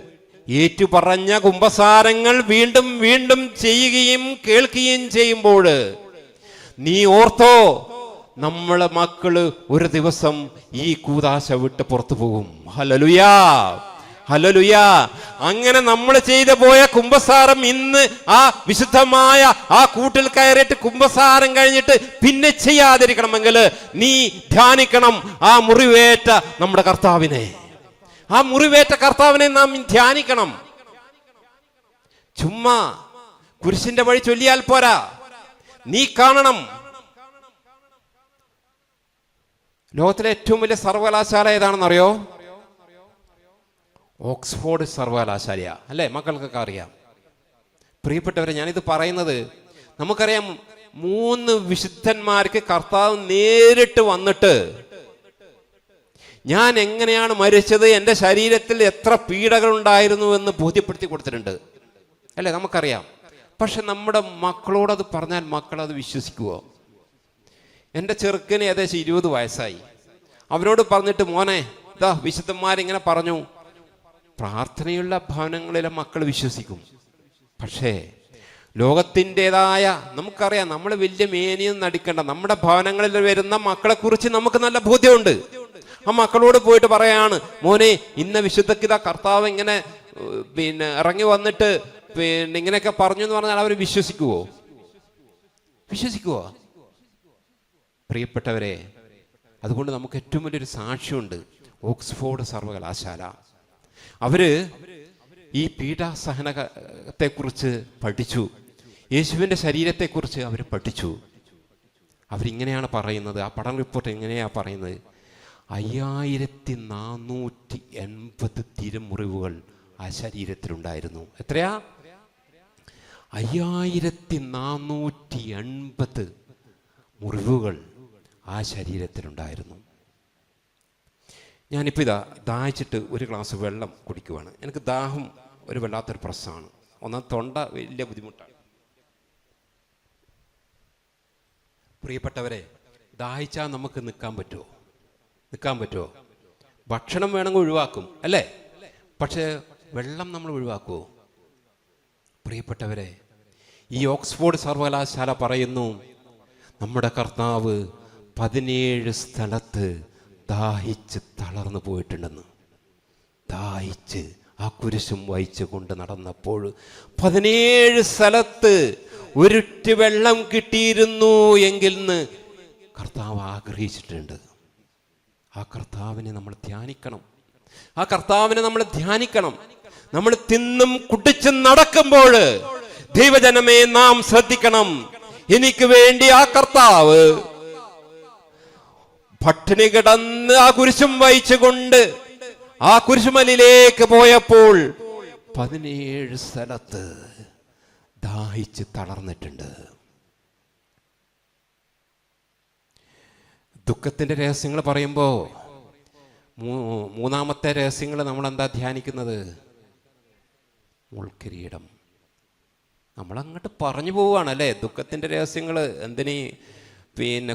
ഏറ്റുപറഞ്ഞ കുമ്പസാരങ്ങൾ വീണ്ടും വീണ്ടും ചെയ്യുകയും കേൾക്കുകയും ചെയ്യുമ്പോൾ നീ ഓർത്തോ, നമ്മളെ മക്കള് ഒരു ദിവസം ഈ കൂദാശ വിട്ട് പുറത്തു പോകും. ഹല്ലേലൂയാ, ഹല്ലേലൂയാ. അങ്ങനെ നമ്മൾ ചെയ്തു പോയ കുമ്പസാരം ഇന്ന് ആ വിശുദ്ധമായ ആ കൂട്ടിൽ കയറിയിട്ട് കുമ്പസാരം കഴിഞ്ഞിട്ട് പിന്നെ ചെയ്യാതിരിക്കണമെങ്കിൽ നീ ധ്യാനിക്കണം ആ മുറിവേറ്റ നമ്മുടെ കർത്താവിനെ. ആ മുറിവേറ്റ കർത്താവിനെ നാം ധ്യാനിക്കണം. ചുമ്മാ കുരിശിന്റെ വഴി ചൊല്ലിയാൽ പോരാ, നീ കാണണം. ലോകത്തിലെ ഏറ്റവും വലിയ സർവകലാശാല ഏതാണെന്നറിയോ? ഓക്സ്ഫോർഡ് സർവകലാശാലയാ, അല്ലേ? മക്കൾക്കൊക്കെ അറിയാം. പ്രിയപ്പെട്ടവരെ, ഞാനിത് പറയുന്നത് നമുക്കറിയാം, 3 വിശുദ്ധന്മാർക്ക് കർത്താവ് നേരിട്ട് വന്നിട്ട് ഞാൻ എങ്ങനെയാണ് മരിച്ചത്, എൻ്റെ ശരീരത്തിൽ എത്ര പീഡകൾ ഉണ്ടായിരുന്നു എന്ന് ബോധ്യപ്പെടുത്തി കൊടുത്തിട്ടുണ്ട്, അല്ലേ? നമുക്കറിയാം. പക്ഷെ നമ്മുടെ മക്കളോടത് പറഞ്ഞാൽ മക്കളത് വിശ്വസിക്കുമോ? എൻ്റെ ചെറുക്കന് ഏകദേശം 20 വയസ്സായി. അവരോട് പറഞ്ഞിട്ട്, മോനെ ഇതാ വിശുദ്ധന്മാരിങ്ങനെ പറഞ്ഞു, പ്രാർത്ഥനയുള്ള ഭവനങ്ങളിലെ മക്കൾ വിശ്വസിക്കും. പക്ഷേ ലോകത്തിൻ്റെതായ നമുക്കറിയാം, നമ്മൾ വലിയ മേനിയൊന്നും നടിക്കണ്ട. നമ്മുടെ ഭവനങ്ങളിൽ വരുന്ന മക്കളെക്കുറിച്ച് നമുക്ക് നല്ല ബോധ്യമുണ്ട്. ആ മക്കളോട് പോയിട്ട് പറയാണ്, മോനെ ഇന്ന വിശുദ്ധക്കിത കർത്താവ് ഇങ്ങനെ ഇറങ്ങി വന്നിട്ട് ഇങ്ങനെയൊക്കെ പറഞ്ഞു എന്ന് പറഞ്ഞാൽ അവർ വിശ്വസിക്കുവോ? പ്രിയപ്പെട്ടവരെ, അതുകൊണ്ട് നമുക്ക് ഏറ്റവും വലിയൊരു സാക്ഷ്യമുണ്ട്. ഓക്സ്ഫോർഡ് സർവകലാശാല അവര് ഈ പീഡാസഹനത്തെക്കുറിച്ച് പഠിച്ചു, യേശുവിൻ്റെ ശരീരത്തെക്കുറിച്ച് അവർ പഠിച്ചു. അവരിങ്ങനെയാണ് പറയുന്നത്, ആ പഠന റിപ്പോർട്ട് എങ്ങനെയാ പറയുന്നത്, 5480 തിരുമുറിവുകൾ ആ ശരീരത്തിലുണ്ടായിരുന്നു. എത്രയാ? 5480 മുറിവുകൾ ആ ശരീരത്തിലുണ്ടായിരുന്നു. ഞാനിപ്പോൾ ദാഹിച്ചിട്ട് ഒരു ഗ്ലാസ് വെള്ളം കുടിക്കുവാണ്. എനിക്ക് ദാഹം ഒരു വല്ലാത്തൊരു പ്രശ്നമാണ്. ഒന്നാം തൊണ്ട വലിയ ബുദ്ധിമുട്ടാണ്. പ്രിയപ്പെട്ടവരെ, ദാഹിച്ചാൽ നമുക്ക് നിൽക്കാൻ പറ്റുമോ? ഭക്ഷണം വേണമെങ്കിൽ ഒഴിവാക്കും അല്ലേ? പക്ഷേ വെള്ളം നമ്മൾ ഒഴിവാക്കുമോ? പ്രിയപ്പെട്ടവരെ, ഈ ഓക്സ്ഫോർഡ് സർവകലാശാല പറയുന്നു, നമ്മുടെ കർത്താവ് 17 സ്ഥലത്ത് ദാഹിച്ച് തളർന്നു പോയിട്ടുണ്ടെന്ന്. ദാഹിച്ച് ആ കുരിശും വഹിച്ചു കൊണ്ട് നടന്നപ്പോൾ 17 സ്ഥലത്ത് ഒരുറ്റ് വെള്ളം കിട്ടിയിരുന്നു എങ്കിൽ കർത്താവ് ആഗ്രഹിച്ചിട്ടുണ്ട്. ആ കർത്താവിനെ നമ്മൾ ധ്യാനിക്കണം. നമ്മൾ തിന്നും കുടിച്ചും നടക്കുമ്പോൾ ദൈവജനമേ നാം ശ്രദ്ധിക്കണം. എനിക്ക് വേണ്ടി ആ കർത്താവ് പട്ടിണി കിടന്ന് ആ കുരിശും വഹിച്ചുകൊണ്ട് ആ കുരിശുമലിലേക്ക് പോയപ്പോൾ 17 സ്ഥലത്ത് ദാഹിച്ച് തളർന്നിട്ടുണ്ട്. ദുഃഖത്തിന്റെ രഹസ്യങ്ങൾ പറയുമ്പോൾ മൂന്നാമത്തെ രഹസ്യങ്ങൾ നമ്മൾ എന്താ ധ്യാനിക്കുന്നത്? മുൾക്കിരീടം. നമ്മളങ്ങോട്ട് പറഞ്ഞു പോവുകയാണ് അല്ലേ? ദുഃഖത്തിന്റെ രഹസ്യങ്ങൾ എന്തിനീ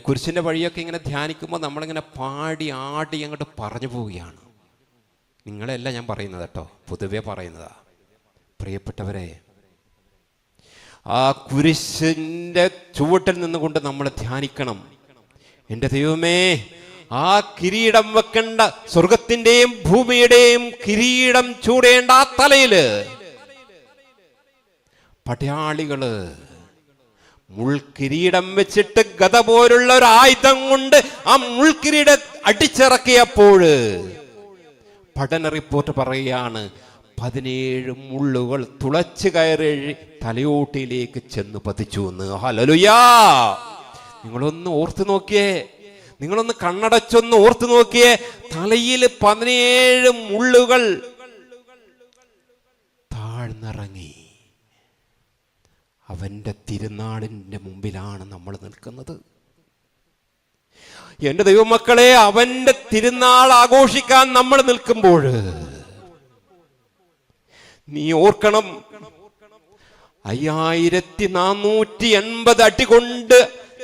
കുരിശിന്റെ വഴിയൊക്കെ ഇങ്ങനെ ധ്യാനിക്കുമ്പോൾ നമ്മളിങ്ങനെ പാടി ആടി അങ്ങോട്ട് പറഞ്ഞു പോവുകയാണ്. നിങ്ങളെയല്ല ഞാൻ പറയുന്നത് കേട്ടോ, പൊതുവെ പറയുന്നതാ. പ്രിയപ്പെട്ടവരെ, ആ കുരിശിന്റെ ചുവട്ടിൽ നിന്നുകൊണ്ട് നമ്മൾ ധ്യാനിക്കണം. എൻ്റെ ദൈവമേ, ആ കിരീടം വെക്കേണ്ട, സ്വർഗത്തിന്റെയും ഭൂമിയുടെയും കിരീടം ചൂടേണ്ട ആ തലയില് പടയാളികള് മുൾക്കിരീടം വെച്ചിട്ട് ഗദ പോലുള്ള ഒരു ആയുധം കൊണ്ട് ആ മുൾക്കിരീടം അടിച്ചിറക്കിയപ്പോൾ പഠന റിപ്പോർട്ട് പറയുകയാണ്, 17 മുള്ളുകൾ തുളച്ചു കയറി തലയോട്ടിയിലേക്ക് ചെന്ന് പതിച്ചു എന്ന്. ഹല്ലേലൂയാ! നിങ്ങളൊന്ന് ഓർത്തു നോക്കിയേ, നിങ്ങളൊന്ന് കണ്ണടച്ചൊന്ന് ഓർത്തു നോക്കിയേ. തലയിൽ 17 മുള്ളുകൾ താഴ്ന്നിറങ്ങി. അവന്റെ തിരുനാളിന്റെ മുമ്പിലാണ് നമ്മൾ നിൽക്കുന്നത്. എന്റെ ദൈവമക്കളെ, അവന്റെ തിരുനാൾ ആഘോഷിക്കാൻ നമ്മൾ നിൽക്കുമ്പോൾ നീ ഓർക്കണം, 5480 അടി കൊണ്ട്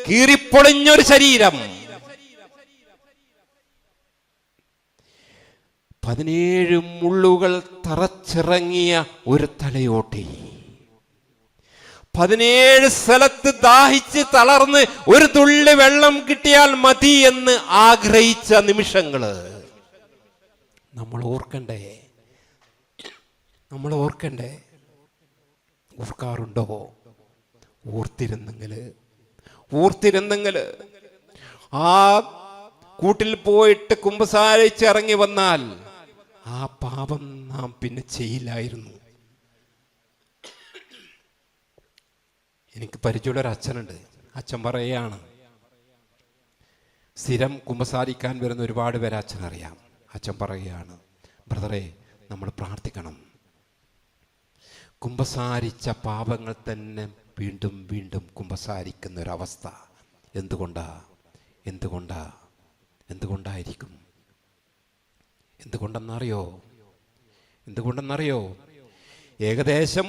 കീറിപ്പൊളിഞ്ഞൊരു ശരീരം, 17 മുള്ളുകൾ തറച്ചിറങ്ങിയ ഒരു തലയോട്ടി, 17 സ്ഥലത്ത് ദാഹിച്ച് തളർന്ന് ഒരു തുള്ളി വെള്ളം കിട്ടിയാൽ മതി എന്ന് ആഗ്രഹിച്ച നിമിഷങ്ങള് നമ്മൾ ഓർക്കണ്ടേ? ഓർക്കാറുണ്ടോ? ഓർത്തിരുന്നെങ്കിൽ ആ കൂട്ടിൽ പോയിട്ട് കുമ്പസാരിച്ച് ഇറങ്ങി വന്നാൽ ആ പാപം നാം പിന്നെ ചെയ്യില്ലായിരുന്നു. എനിക്ക് പരിചയമുള്ളൊരു അച്ഛനുണ്ട്. അച്ഛൻ പറയുകയാണ്, സ്ഥിരം കുമ്പസാരിക്കാൻ വരുന്ന ഒരുപാട് പേരെ അച്ഛനറിയാം. അച്ഛൻ പറയുകയാണ്, ബ്രദറെ, നമ്മൾ പ്രാർത്ഥിക്കണം. കുമ്പസാരിച്ച പാപങ്ങൾ തന്നെ വീണ്ടും വീണ്ടും കുമ്പസാരിക്കുന്ന ഒരവസ്ഥ എന്തുകൊണ്ടായിരിക്കും? എന്തുകൊണ്ടെന്നറിയോ? ഏകദേശം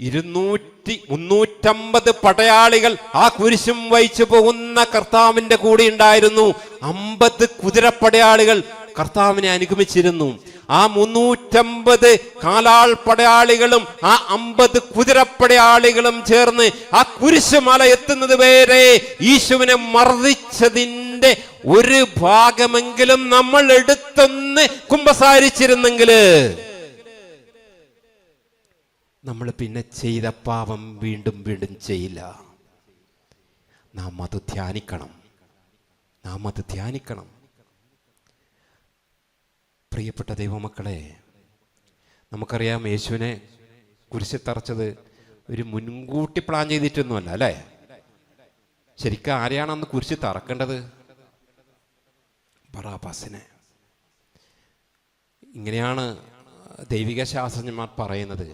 200-350 പടയാളികൾ ആ കുരിശും വഹിച്ചു പോകുന്ന കർത്താവിന്റെ കൂടെ ഉണ്ടായിരുന്നു. 50 കുതിരപ്പടയാളികൾ കർത്താവിനെ അനുഗമിച്ചിരുന്നു. ആ 350 കാലാൾ പടയാളികളും ആ 50 കുതിരപ്പടയാളികളും ചേർന്ന് ആ കുരിശുമല എത്തുന്നത് വരെ യേശുവിനെ മർദ്ദിച്ചതിന്റെ ഒരു ഭാഗമെങ്കിലും നമ്മൾ എടുത്തൊന്ന് കുമ്പസാരിച്ചിരുന്നെങ്കിൽ നമ്മൾ പിന്നെ ചെയ്ത പാപം വീണ്ടും വീണ്ടും ചെയ്യില്ല. നാം അത് ധ്യാനിക്കണം. പ്രിയപ്പെട്ട ദൈവമക്കളെ, നമുക്കറിയാം യേശുവിനെ കുരിശിൽ തറച്ചത് ഒരു മുൻകൂട്ടി പ്ലാൻ ചെയ്തിട്ടൊന്നുമല്ല, അല്ലേ? ശരിക്കും ആരെയാണ് അന്ന് കുരിശിൽ തറക്കേണ്ടത്? ബറാബാസിനെ. ഇങ്ങനെയാണ് ദൈവിക ശാസ്ത്രജ്ഞന്മാർ പറയുന്നത്.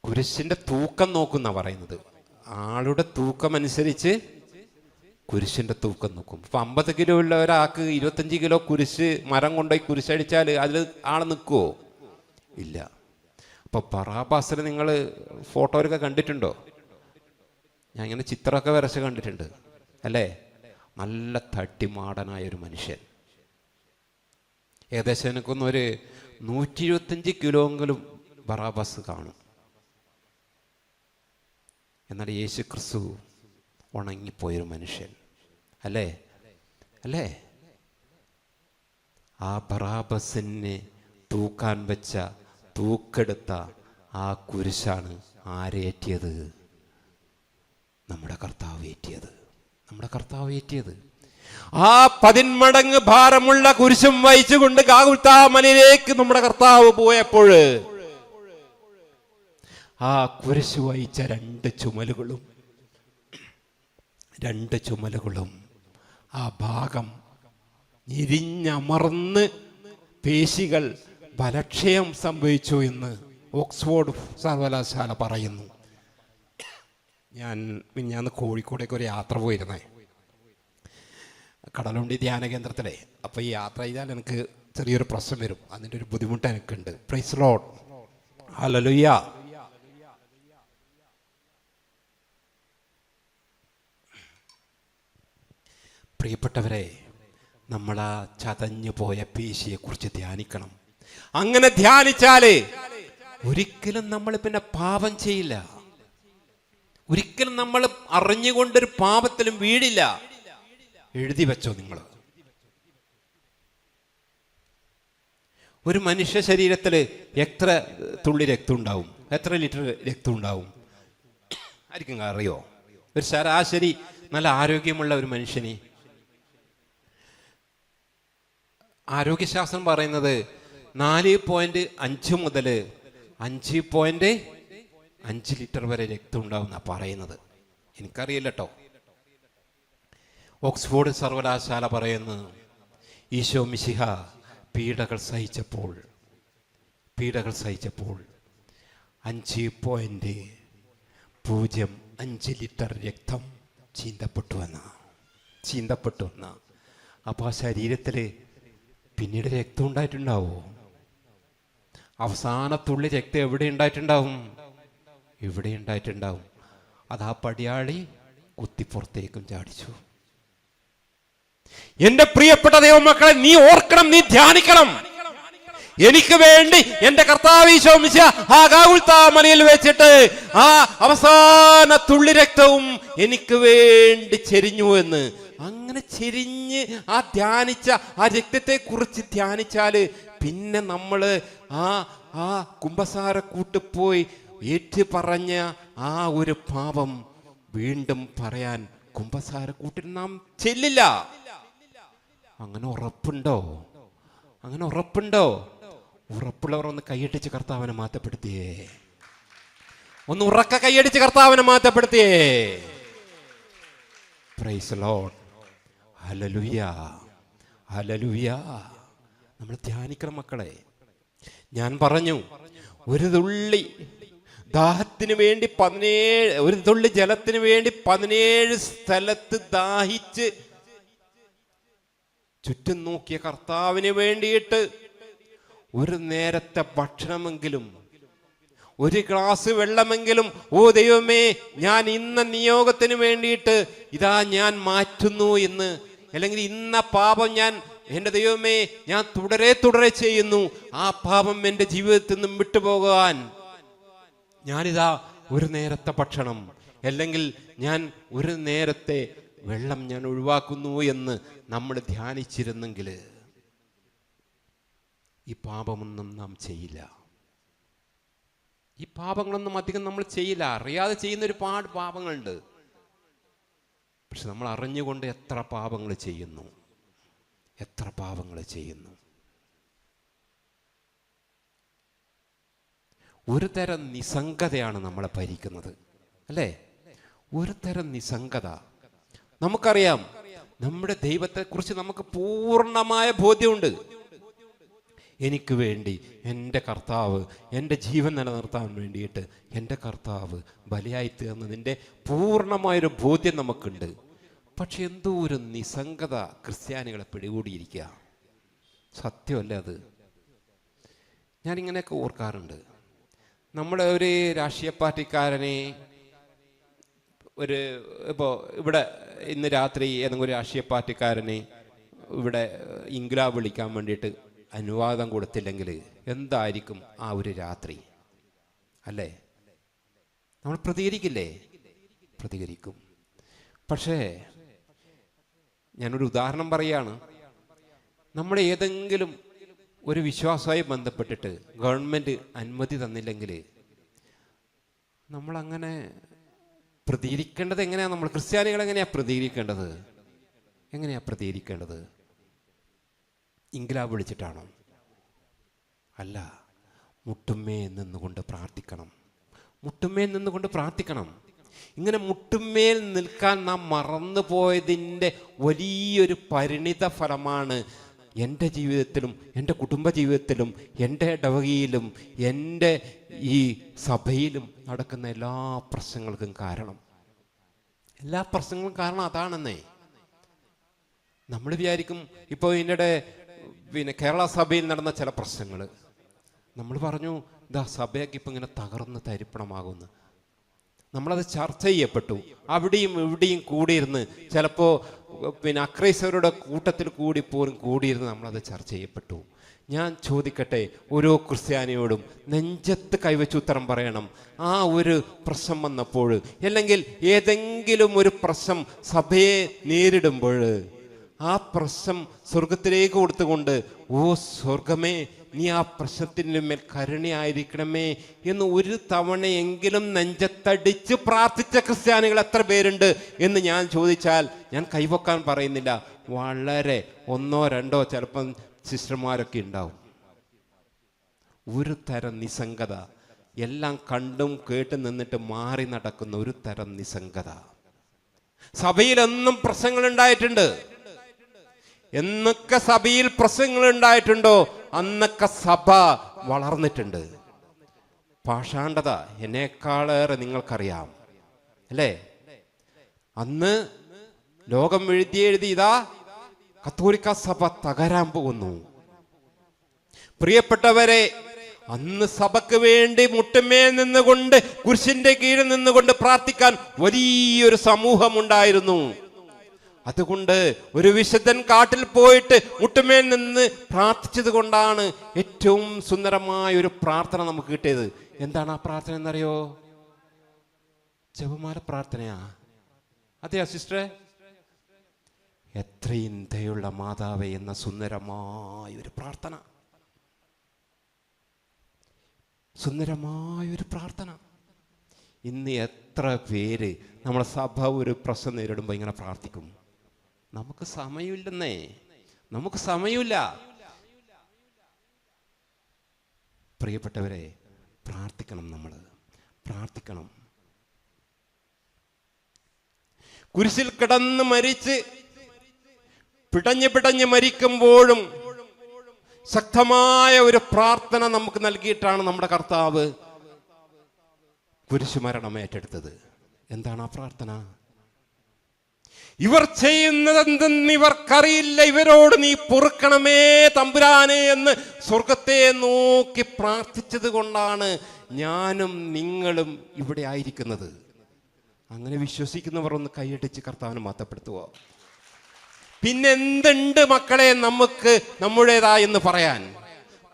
കുരിശിന്റെ തൂക്കം നോക്കുന്ന പറയുന്നത്. ആളുടെ തൂക്കം അനുസരിച്ച് കുരിശിന്റെ തൂക്കം നോക്കും. ഇപ്പൊ 50 കിലോ ഉള്ള ഒരാൾക്ക് 25 കിലോ കുരിശ് മരം കൊണ്ടുപോയി കുരിശടിച്ചാൽ അതിൽ ആള് നിൽക്കുവോ? ഇല്ല. അപ്പൊ ബറാബാസിനെ നിങ്ങൾ ഫോട്ടോയിലൊക്കെ കണ്ടിട്ടുണ്ടോ? ഞാൻ ഇങ്ങനെ ചിത്രമൊക്കെ വരച്ച് കണ്ടിട്ടുണ്ട്, അല്ലേ? നല്ല തട്ടിമാടനായ ഒരു മനുഷ്യൻ. ഏകദേശം എനിക്കൊന്നും ഒരു 125 കിലോയെങ്കിലും ബറാബാസ് കാണും. എന്നാൽ യേശു ക്രിസ്തു ഉണങ്ങിപ്പോയൊരു മനുഷ്യൻ, അല്ലേ? ആ ബറാബസിനെ തൂക്കാൻ വെച്ച തൂക്കെടുത്ത ആ കുരിശാണ് ആരേറ്റിയത്? നമ്മുടെ കർത്താവ് ഏറ്റിയത്. ആ 10 മടങ്ങ് ഭാരമുള്ള കുരിശും വഹിച്ചുകൊണ്ട് ഗാഗുൽത്താ മലയിലേക്ക് നമ്മുടെ കർത്താവ് പോയപ്പോൾ ആ കുരിശ് വഹിച്ച 2 ചുമലുകളും ആ ഭാഗം ഞെരിഞ്ഞമർന്ന് പേശികൾ ബലക്ഷയം സംഭവിച്ചു എന്ന് ഓക്സ്ഫോർഡ് സർവകലാശാല പറയുന്നു. ഞാൻ കോഴിക്കോടേക്ക് ഒരു യാത്ര പോയിരുന്നേ, കടലുണ്ടി ധ്യാന കേന്ദ്രത്തിലെ. അപ്പോൾ ഈ യാത്ര ചെയ്താൽ എനിക്ക് ചെറിയൊരു പ്രശ്നം വരും, അതിൻ്റെ ഒരു ബുദ്ധിമുട്ട് എനിക്കുണ്ട്. Praise lord, hallelujah. പ്രിയപ്പെട്ടവരെ, നമ്മൾ ആ ചതഞ്ഞു പോയ പേശിയെക്കുറിച്ച് ധ്യാനിക്കണം. അങ്ങനെ ധ്യാനിച്ചാല് ഒരിക്കലും നമ്മൾ പിന്നെ പാപം ചെയ്യില്ല. ഒരിക്കലും നമ്മൾ അറിഞ്ഞുകൊണ്ടൊരു പാപത്തിലും വീഴില്ല. എഴുതി വെച്ചോ നിങ്ങൾ. ഒരു മനുഷ്യ ശരീരത്തിൽ എത്ര തുള്ളി രക്തം ഉണ്ടാവും? എത്ര ലിറ്റർ രക്തം ഉണ്ടാവും? ആർക്കും അറിയോ? ഒരു ശരാശരി നല്ല ആരോഗ്യമുള്ള ഒരു മനുഷ്യന് ആരോഗ്യശാസ്ത്രം പറയുന്നത് 4.5 മുതൽ 5.5 ലിറ്റർ വരെ രക്തം ഉണ്ടാവുന്ന പറയുന്നത്. എനിക്കറിയില്ല കേട്ടോ. ഓക്സ്ഫോർഡ് സർവകലാശാല പറയുന്നു, ഈശോ മിശിഹ പീഡകൾ സഹിച്ചപ്പോൾ 5.05 ലിറ്റർ രക്തം ചീന്തപ്പെട്ടു എന്ന. അപ്പോൾ ആ ശരീരത്തിൽ പിന്നീട് രക്തം ഉണ്ടായിട്ടുണ്ടാവോ? അവസാനത്തുള്ളി രക്തം എവിടെ ഉണ്ടായിട്ടുണ്ടാവും? ഇവിടെ ഉണ്ടായിട്ടുണ്ടാവും. അത് ആ പടിയാളി കുത്തിപ്പുറത്തേക്കും ചാടിച്ചു. എന്റെ പ്രിയപ്പെട്ട ദൈവമക്കളെ, നീ ഓർക്കണം, നീ ധ്യാനിക്കണം. എനിക്ക് വേണ്ടി എന്റെ കർത്താവ് ഈശോ മിശിഹ ആ ഗാഗുൽത്താ മലയിൽ വെച്ചിട്ട് ആ അവസാന തുള്ളി രക്തവും എനിക്ക് വേണ്ടി ചെരിഞ്ഞു എന്ന്. അങ്ങനെ ചെരിഞ്ഞ് ആ ധ്യാനിച്ച ആ രക്തത്തെ കുറിച്ച് ധ്യാനിച്ചാല് പിന്നെ നമ്മള് ആ കുമ്പസാരക്കൂട്ട് പോയി ഏറ്റു പറഞ്ഞ ആ ഒരു പാപം വീണ്ടും പറയാൻ കുമ്പസാരക്കൂട്ടിൽ നാം ചെല്ലില്ല. അങ്ങനെ ഉറപ്പുണ്ടോ? ഉറപ്പുള്ളവർ ഒന്ന് കൈയടിച്ച് കർത്താവിനെ മാറ്റപ്പെടുത്തിയേ. ഒന്ന് ഉറക്ക കൈയടിച്ച് കർത്താവിനെ മാറ്റപ്പെടുത്തിയേ. Price lord, hallelujah. നമ്മൾ ധ്യാനിക്കണം മക്കളെ. ഞാൻ പറഞ്ഞു, ഒരു തുള്ളി ദാഹത്തിന് വേണ്ടി 17, ഒരു തുള്ളി ജലത്തിന് വേണ്ടി 17 സ്ഥലത്ത് ദാഹിച്ച് ചുറ്റും നോക്കിയ കർത്താവിന് വേണ്ടിയിട്ട് ഒരു നേരത്തെ ഭക്ഷണമെങ്കിലും, ഒരു ഗ്ലാസ് വെള്ളമെങ്കിലും, ഓ ദൈവമേ, ഞാൻ ഇന്ന നിയോഗത്തിന് വേണ്ടിയിട്ട് ഇതാ ഞാൻ മാറ്റുന്നു എന്ന്, അല്ലെങ്കിൽ ഇന്ന പാപം ഞാൻ എൻ്റെ ദൈവമേ, ഞാൻ തുടരെ ചെയ്യുന്നു. ആ പാപം എൻ്റെ ജീവിതത്തിൽ നിന്നും വിട്ടുപോകാൻ ഞാനിതാ ഒരു നേരത്തെ ഭക്ഷണം, അല്ലെങ്കിൽ ഞാൻ ഒരു നേരത്തെ വെള്ളം ഞാൻ ഒഴിവാക്കുന്നു എന്ന് നമ്മൾ ധ്യാനിച്ചിരുന്നെങ്കിൽ ഈ പാപമൊന്നും നാം ചെയ്യില്ല. ഈ പാപങ്ങളൊന്നും അധികം നമ്മൾ ചെയ്യില്ല. അറിയാതെ ചെയ്യുന്ന ഒരുപാട് പാപങ്ങളുണ്ട്. പക്ഷെ നമ്മൾ അറിഞ്ഞുകൊണ്ട് എത്ര പാപങ്ങൾ ചെയ്യുന്നു. ഒരു തരം നിസ്സംഗതയാണ് നമ്മളെ ഭരിക്കുന്നത്, അല്ലേ? ഒരു തരം നിസ്സംഗത. നമുക്കറിയാം, നമ്മുടെ ദൈവത്തെക്കുറിച്ച് നമുക്ക് പൂർണ്ണമായ ബോധ്യമുണ്ട്. എനിക്ക് വേണ്ടി എൻ്റെ കർത്താവ് എൻ്റെ ജീവൻ നിലനിർത്താൻ വേണ്ടിയിട്ട് എൻ്റെ കർത്താവ് ബലിയായി തീർന്നതിൻ്റെ പൂർണ്ണമായൊരു ബോധ്യം നമുക്കുണ്ട്. പക്ഷെ എന്തോ ഒരു നിസ്സംഗത ക്രിസ്ത്യാനികളെ പിടികൂടിയിരിക്കുക. സത്യമല്ലേ അത്? ഞാനിങ്ങനെയൊക്കെ ഓർക്കാറുണ്ട്. നമ്മുടെ ഒരു രാഷ്ട്രീയ പാർട്ടിക്കാരനെ ഇപ്പോൾ ഇവിടെ ഇന്ന് രാത്രി ഏതെങ്കിലും ഒരു രാഷ്ട്രീയ പാർട്ടിക്കാരനെ ഇവിടെ ഇൻക്ലാബ് വിളിക്കാൻ വേണ്ടിയിട്ട് അനുവാദം കൊടുത്തില്ലെങ്കിൽ എന്തായിരിക്കും ആ ഒരു രാത്രി, അല്ലേ? നമ്മൾ പ്രതികരിക്കില്ലേ? പ്രതികരിക്കും. പക്ഷേ ഞാനൊരു ഉദാഹരണം പറയുകയാണ്. നമ്മുടെ ഏതെങ്കിലും ഒരു വിശ്വാസവുമായി ബന്ധപ്പെട്ടിട്ട് ഗവൺമെൻറ് അനുമതി തന്നില്ലെങ്കിൽ നമ്മളങ്ങനെ പ്രതികരിക്കേണ്ടത് എങ്ങനെയാണ്? നമ്മൾ ക്രിസ്ത്യാനികൾ എങ്ങനെയാണ് പ്രതികരിക്കേണ്ടത്? ഇൻക്ലാബ് വിളിച്ചിട്ടാണോ? അല്ല, മുട്ടുമേൽ നിന്നുകൊണ്ട് പ്രാർത്ഥിക്കണം. ഇങ്ങനെ മുട്ടുമേൽ നിൽക്കാൻ നാം മറന്നുപോയതിൻ്റെ വലിയൊരു പരിണിത ഫലമാണ് എൻ്റെ ജീവിതത്തിലും എൻ്റെ കുടുംബ ജീവിതത്തിലും എൻ്റെ ഇടവകയിലും എൻ്റെ ഈ സഭയിലും നടക്കുന്ന എല്ലാ പ്രശ്നങ്ങൾക്കും കാരണം അതാണെന്നേ. നമ്മൾ വിചാരിക്കും, ഇപ്പോൾ ഇതിനിടെ കേരള സഭയിൽ നടന്ന ചില പ്രശ്നങ്ങൾ നമ്മൾ പറഞ്ഞു, ഇതാ സഭയൊക്കെ ഇപ്പം ഇങ്ങനെ തകർന്ന് തരിപ്പണമാകുന്നു. നമ്മളത് ചർച്ച ചെയ്യപ്പെട്ടു. അവിടെയും ഇവിടെയും കൂടിയിരുന്ന്, ചിലപ്പോൾ അക്രൈസ്തവരുടെ കൂട്ടത്തിൽ കൂടിയിരുന്ന് നമ്മളത് ചർച്ച ചെയ്യപ്പെട്ടു. ഞാൻ ചോദിക്കട്ടെ, ഓരോ ക്രിസ്ത്യാനിയോടും നെഞ്ചത്ത് കൈവച്ച് ഉത്തരം പറയണം. ആ ഒരു പ്രശ്നം വന്നപ്പോൾ, അല്ലെങ്കിൽ ഏതെങ്കിലും ഒരു പ്രശ്നം സഭയെ നേരിടുമ്പോൾ ആ പ്രശ്നം സ്വർഗത്തിലേക്ക് കൊടുത്തുകൊണ്ട്, ഓ സ്വർഗമേ, നീ ആ പ്രശ്നത്തിന് മേൽ കരുണയായിരിക്കണമേ എന്ന് ഒരു തവണയെങ്കിലും നെഞ്ചത്തടിച്ച് പ്രാർത്ഥിച്ച ക്രിസ്ത്യാനികൾ എത്ര പേരുണ്ട് എന്ന് ഞാൻ ചോദിച്ചാൽ, ഞാൻ കൈവക്കാൻ പറയുന്നില്ല, വളരെ 1-2 ചിലപ്പം സിസ്റ്റർമാരൊക്കെ ഉണ്ടാവും. ഒരു തരം നിസ്സംഗത, എല്ലാം കണ്ടും കേട്ട് നിന്നിട്ട് മാറി നടക്കുന്ന ഒരു തരം നിസ്സംഗത. സഭയിലെന്നും പ്രശ്നങ്ങൾ ഉണ്ടായിട്ടുണ്ട്. എന്നൊക്കെ സഭയിൽ പ്രശ്നങ്ങൾ ഉണ്ടായിട്ടുണ്ടോ അന്നൊക്കെ സഭ വളർന്നിട്ടുണ്ട്. പാഷാണ്ഡത എന്നേക്കാളേറെ നിങ്ങൾക്കറിയാം, അല്ലേ? അന്ന് ലോകം എഴുതി ഇതാ കത്തോലിക്ക സഭ തകരാൻ പോകുന്നു. പ്രിയപ്പെട്ടവരെ, അന്ന് സഭയ്ക്ക് വേണ്ടി മുട്ടുമേൽ നിന്നുകൊണ്ട്, കുരിശിന്റെ കീഴിൽ നിന്നുകൊണ്ട് പ്രാർത്ഥിക്കാൻ വലിയൊരു സമൂഹം ഉണ്ടായിരുന്നു. അതുകൊണ്ട് ഒരു വിശുദ്ധൻ കാട്ടിൽ പോയിട്ട് മുട്ടുമേൽ നിന്ന് പ്രാർത്ഥിച്ചത് കൊണ്ടാണ് ഏറ്റവും സുന്ദരമായ ഒരു പ്രാർത്ഥന നമുക്ക് കിട്ടിയത്. എന്താണ് ആ പ്രാർത്ഥന എന്നറിയോ? ജപമാല പ്രാർത്ഥനയാ. അതെയാ സിസ്റ്ററെ? എത്രയും ദയുള്ള മാതാവേ എന്ന സുന്ദരമായ ഒരു പ്രാർത്ഥന, ഇന്ന് എത്ര പേര് നമ്മളെ സഭ ഒരു പ്രശ്നം നേരിടുമ്പോൾ ഇങ്ങനെ പ്രാർത്ഥിക്കും? നമുക്ക് സമയമില്ലെന്നേ, നമുക്ക് സമയമില്ല. പ്രിയപ്പെട്ടവരെ, പ്രാർത്ഥിക്കണം, നമ്മൾ പ്രാർത്ഥിക്കണം. കുരിശിൽ കിടന്ന് മരിച്ച് പിടഞ്ഞ് മരിക്കുമ്പോഴും ശക്തമായ ഒരു പ്രാർത്ഥന നമുക്ക് നൽകിയിട്ടാണ് നമ്മുടെ കർത്താവ് കുരിശുമരണം ഏറ്റെടുത്തത്. എന്താണ് ആ പ്രാർത്ഥന? ഇവർ ചെയ്യുന്നതെന്തെന്ന് ഇവർക്കറിയില്ല, ഇവരോട് നീ പൊറുക്കണമേ തമ്പുരാനെ എന്ന് സ്വർഗത്തെ നോക്കി പ്രാർത്ഥിച്ചത് കൊണ്ടാണ് ഞാനും നിങ്ങളും ഇവിടെ ആയിരിക്കുന്നത്. അങ്ങനെ വിശ്വസിക്കുന്നവർ ഒന്ന് കൈയടിച്ച് കർത്താവിനെ മഹത്വപ്പെടുത്തുക. പിന്നെന്തുണ്ട് മക്കളെ നമുക്ക് നമ്മുടേതായെന്ന് പറയാൻ?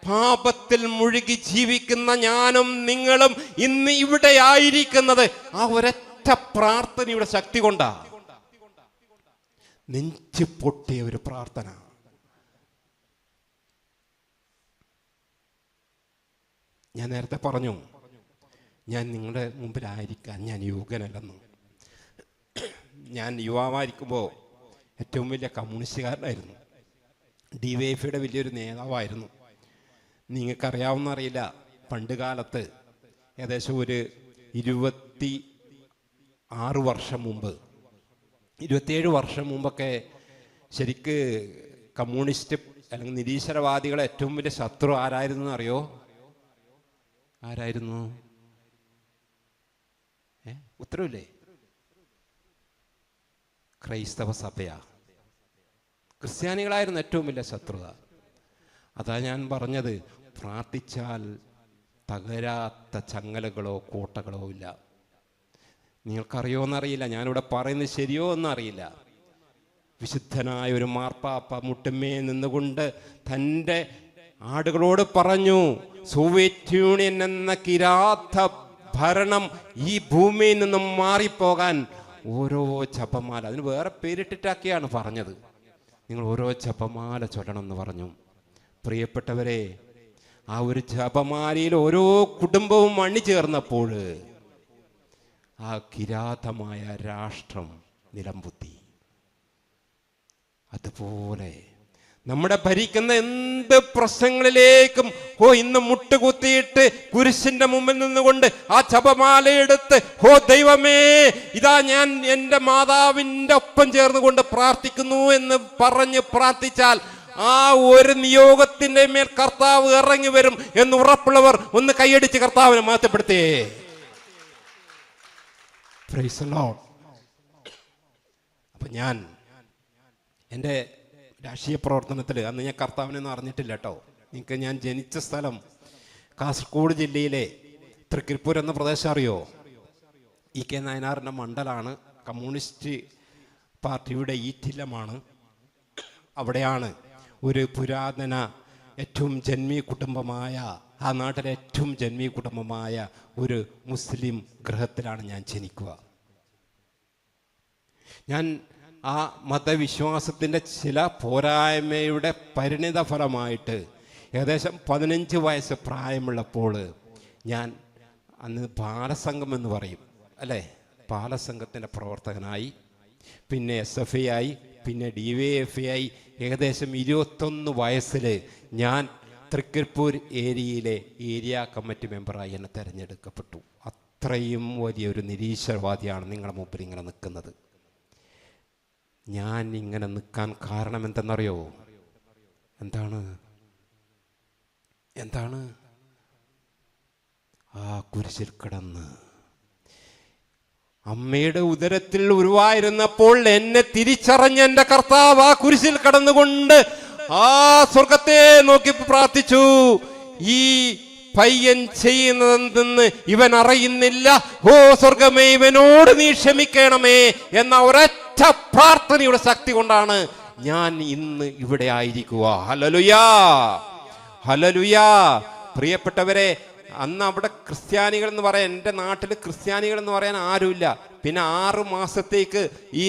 പാപത്തിൽ മുഴുകി ജീവിക്കുന്ന ഞാനും നിങ്ങളും ഇന്ന് ഇവിടെ ആയിരിക്കുന്നത് ആ ഒരൊറ്റ പ്രാർത്ഥനയുടെ ശക്തി കൊണ്ടാ. നെഞ്ചു പൊട്ടിയ ഒരു പ്രാർത്ഥന. ഞാൻ നേരത്തെ പറഞ്ഞു, ഞാൻ നിങ്ങളുടെ മുമ്പിലായിരിക്കാൻ ഞാൻ യോഗ്യനല്ലെന്ന്. ഞാൻ യുവാവായിരിക്കുമ്പോൾ ഏറ്റവും വലിയ കമ്മ്യൂണിസ്റ്റുകാരനായിരുന്നു. DYFIയുടെ വലിയൊരു നേതാവായിരുന്നു. നിങ്ങൾക്കറിയാവുന്ന അറിയില്ല, പണ്ട് കാലത്ത് ഏകദേശം ഒരു 26 വർഷം മുമ്പ്, 27 വർഷം മുമ്പൊക്കെ ശരിക്ക് കമ്മ്യൂണിസ്റ്റ് അല്ലെങ്കിൽ നിരീശ്വരവാദികളെ ഏറ്റവും വലിയ ശത്രു ആരായിരുന്നു അറിയോ? ആരായിരുന്നു? ഉത്തരവില്ലേ? ക്രൈസ്തവ സഭയാ. ക്രിസ്ത്യാനികളായിരുന്നു ഏറ്റവും വലിയ ശത്രുത. അതാ ഞാൻ പറഞ്ഞത്, പ്രാർത്ഥിച്ചാൽ തകരാത്ത ചങ്ങലകളോ കോട്ടകളോ ഇല്ല. നിങ്ങൾക്കറിയോന്നറിയില്ല, ഞാനിവിടെ പറയുന്നത് ശരിയോ എന്നറിയില്ല. വിശുദ്ധനായ ഒരു മാർപ്പാപ്പ മുട്ടുമേ നിന്നുകൊണ്ട് തൻ്റെ ആടുകളോട് പറഞ്ഞു, സോവിയറ്റ് യൂണിയൻ എന്ന കിരാത ഭരണം ഈ ഭൂമിയിൽ നിന്നും മാറിപ്പോകാൻ ഓരോ ജപമാല, അതിന് വേറെ പേരിട്ടിട്ടൊക്കെയാണ് പറഞ്ഞത്, നിങ്ങൾ ഓരോ ജപമാല ചൊല്ലണം എന്ന് പറഞ്ഞു. പ്രിയപ്പെട്ടവരെ, ആ ഒരു ജപമാലയിൽ ഓരോ കുടുംബവും അണിചേർന്നപ്പോൾ ആ കിരാതമായ രാഷ്ട്രം നിലംപൊത്തി. അതുപോലെ നമ്മുടെ ഭരിക്കുന്ന എന്ത് പ്രശ്നങ്ങളിലേക്കും ഇന്ന് മുട്ടുകുത്തിയിട്ട് കുരിശിന്റെ മുമ്പിൽ നിന്നുകൊണ്ട് ആ ജപമാലയെടുത്ത് ദൈവമേ, ഇതാ ഞാൻ എൻ്റെ മാതാവിൻ്റെ ഒപ്പം ചേർന്നുകൊണ്ട് പ്രാർത്ഥിക്കുന്നു എന്ന് പറഞ്ഞ് പ്രാർത്ഥിച്ചാൽ ആ ഒരു നിയോഗത്തിന്റെ മേൽ കർത്താവ് ഇറങ്ങി വരും എന്ന് ഉറപ്പുള്ളവർ ഒന്ന് കൈയടിച്ച് കർത്താവിനെ മഹത്വപ്പെടുത്തേ. Price the Lord. അപ്പൊ ഞാൻ എൻ്റെ രാഷ്ട്രീയ പ്രവർത്തനത്തിൽ അന്ന് ഞാൻ കർത്താവിനൊന്നും അറിഞ്ഞിട്ടില്ല കേട്ടോ. നിങ്ങൾക്ക് ഞാൻ ജനിച്ച സ്ഥലം കാസർഗോഡ് ജില്ലയിലെ തൃക്കരിപ്പൂർ എന്ന പ്രദേശം അറിയോ? EK നായനാറിൻ്റെ മണ്ഡലാണ്. കമ്മ്യൂണിസ്റ്റ് പാർട്ടിയുടെ ഈറ്റില്ലമാണ്. അവിടെയാണ് ഒരു പുരാതന ഏറ്റവും ജന്മി കുടുംബമായ, ആ നാട്ടിലെ ഏറ്റവും ജന്മി കുടുംബമായ ഒരു മുസ്ലിം ഗൃഹത്തിലാണ് ഞാൻ ജനിക്കുക. ഞാൻ ആ മതവിശ്വാസത്തിൻ്റെ ചില പോരായ്മയുടെ പരിണിത ഫലമായിട്ട് ഏകദേശം 15 വയസ്സ് പ്രായമുള്ളപ്പോൾ ഞാൻ അന്ന് ബാലസംഘം എന്ന് പറയും അല്ലേ, ബാലസംഘത്തിൻ്റെ പ്രവർത്തകനായി, പിന്നെ SFI ആയി, പിന്നെ DYFI ആയി. ഏകദേശം 21 വയസ്സിൽ ഞാൻ തൃക്കരിപ്പൂർ ഏരിയയിലെ ഏരിയ കമ്മിറ്റി മെമ്പറായി എന്നെ തിരഞ്ഞെടുക്കപ്പെട്ടു. അത്രയും വലിയൊരു നിരീശ്വരവാദിയാണ് നിങ്ങളുടെ മുമ്പിൽ ഇങ്ങനെ നിൽക്കുന്നത്. ഞാൻ ഇങ്ങനെ നിൽക്കാൻ കാരണം എന്തെന്നറിയോ? എന്താണ് ആ കുരിശിൽ കിടന്ന് അമ്മയുടെ ഉദരത്തിൽ ഉരുവായിരുന്നപ്പോൾ എന്നെ തിരിച്ചറിഞ്ഞ എൻ്റെ കർത്താവ് ആ കുരിശിൽ കടന്നുകൊണ്ട് ആ സ്വർഗത്തെ നോക്കി പ്രാർത്ഥിച്ചു. ഈ പയ്യൻ ചെയ്യുന്നതെന്ന് ഇവൻ അറിയുന്നില്ല, സ്വർഗമേ ഇവനോട് നീ ക്ഷമിക്കണമേ എന്ന ഒരൊറ്റ പ്രാർത്ഥനയുടെ ശക്തി കൊണ്ടാണ് ഞാൻ ഇന്ന് ഇവിടെ ആയിരിക്കുക. ഹല്ലേലൂയാ, ഹല്ലേലൂയാ. പ്രിയപ്പെട്ടവരെ, അന്ന് അവിടെ ക്രിസ്ത്യാനികൾ എന്ന് പറയാൻ, എൻ്റെ നാട്ടിൽ ക്രിസ്ത്യാനികൾ എന്ന് പറയാൻ ആരുമില്ല. പിന്നെ 6 മാസത്തേക്ക് ഈ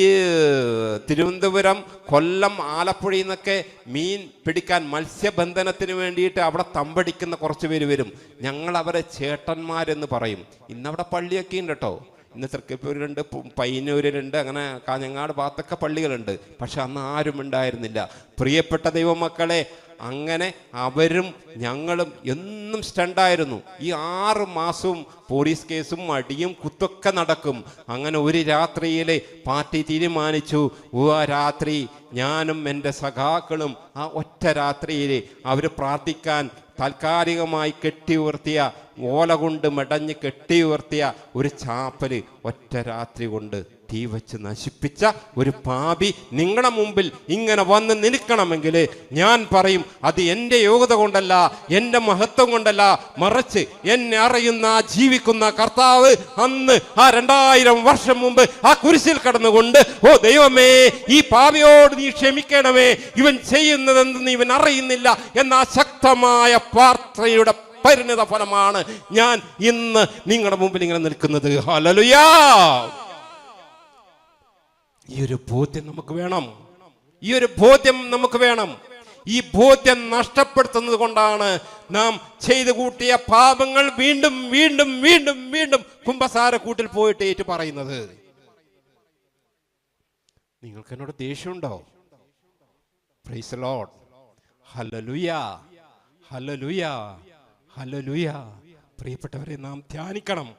തിരുവനന്തപുരം, കൊല്ലം, ആലപ്പുഴയിൽ നിന്നൊക്കെ മീൻ പിടിക്കാൻ മത്സ്യബന്ധനത്തിന് വേണ്ടിയിട്ട് അവിടെ തമ്പടിക്കുന്ന കുറച്ച് പേര് വരും. ഞങ്ങൾ അവരെ ചേട്ടന്മാരെന്ന് പറയും. ഇന്നവിടെ പള്ളിയൊക്കെ ഉണ്ട് കേട്ടോ. ഇന്ന് തൃക്കരിപ്പൂരുണ്ട്, പയ്യന്നൂരിലുണ്ട്, അങ്ങനെ കാഞ്ഞങ്ങാട് ഭാഗത്തൊക്കെ പള്ളികളുണ്ട്. പക്ഷെ അന്ന് ആരും ഉണ്ടായിരുന്നില്ല. പ്രിയപ്പെട്ട ദൈവമക്കളെ, അങ്ങനെ അവരും ഞങ്ങളും എന്നും സ്റ്റണ്ടായിരുന്നു. ഈ 6 മാസവും പോലീസ് കേസും അടിയും കുത്തൊക്കെ നടക്കും. അങ്ങനെ ഒരു രാത്രിയിൽ പാർട്ടി തീരുമാനിച്ചു, ആ രാത്രി ഞാനും എൻ്റെ സഖാക്കളും ആ ഒറ്റ രാത്രിയിൽ അവർ പ്രാർത്ഥിക്കാൻ താൽക്കാലികമായി കെട്ടി ഉയർത്തിയ, ഓല കൊണ്ട് മെടഞ്ഞ് കെട്ടി ഉയർത്തിയ ഒരു ചാപ്പല് ഒറ്റ രാത്രി കൊണ്ട് തീ വച്ച് നശിപ്പിച്ച ഒരു പാപി നിങ്ങളുടെ മുമ്പിൽ ഇങ്ങനെ വന്ന് നിൽക്കണമെങ്കിൽ ഞാൻ പറയും, അത് എൻ്റെ യോഗ്യത കൊണ്ടല്ല, എൻ്റെ മഹത്വം കൊണ്ടല്ല, മറിച്ച് എന്നെ അറിയുന്ന ജീവിക്കുന്ന കർത്താവ് അന്ന് ആ 2000 വർഷം മുമ്പ് ആ കുരിശിൽ കടന്നുകൊണ്ട്, ഓ ദൈവമേ, ഈ പാപിയോട് നീ ക്ഷമിക്കണമേ, ഇവൻ ചെയ്യുന്നതെന്ന് ഇവൻ അറിയുന്നില്ല എന്ന ശക്തമായ പ്രാർത്ഥനയുടെ പരിണിത ഫലമാണ് ഞാൻ ഇന്ന് നിങ്ങളുടെ മുമ്പിൽ ഇങ്ങനെ നിൽക്കുന്നത്. ഹല്ലേലൂയ. ഈ ഒരു ബോധ്യം നമുക്ക് വേണം. ഈ ഒരു ബോധ്യം നമുക്ക് വേണം. ഈ ബോധ്യം നഷ്ടപ്പെടുത്തുന്നത് കൊണ്ടാണ് നാം ചെയ്തു കൂട്ടിയ പാപങ്ങൾ വീണ്ടും വീണ്ടും വീണ്ടും വീണ്ടും കുമ്പസാരക്കൂട്ടിൽ പോയിട്ട് ഏറ്റു പറയുന്നത്. നിങ്ങൾക്ക് എന്നോട് ദേഷ്യമുണ്ടോ? Praise the Lord. ഹല്ലേലൂയ, ഹല്ലേലൂയ, ഹല്ലേലൂയ. പ്രിയപ്പെട്ടവരെ, നാം ധ്യാനിക്കണം.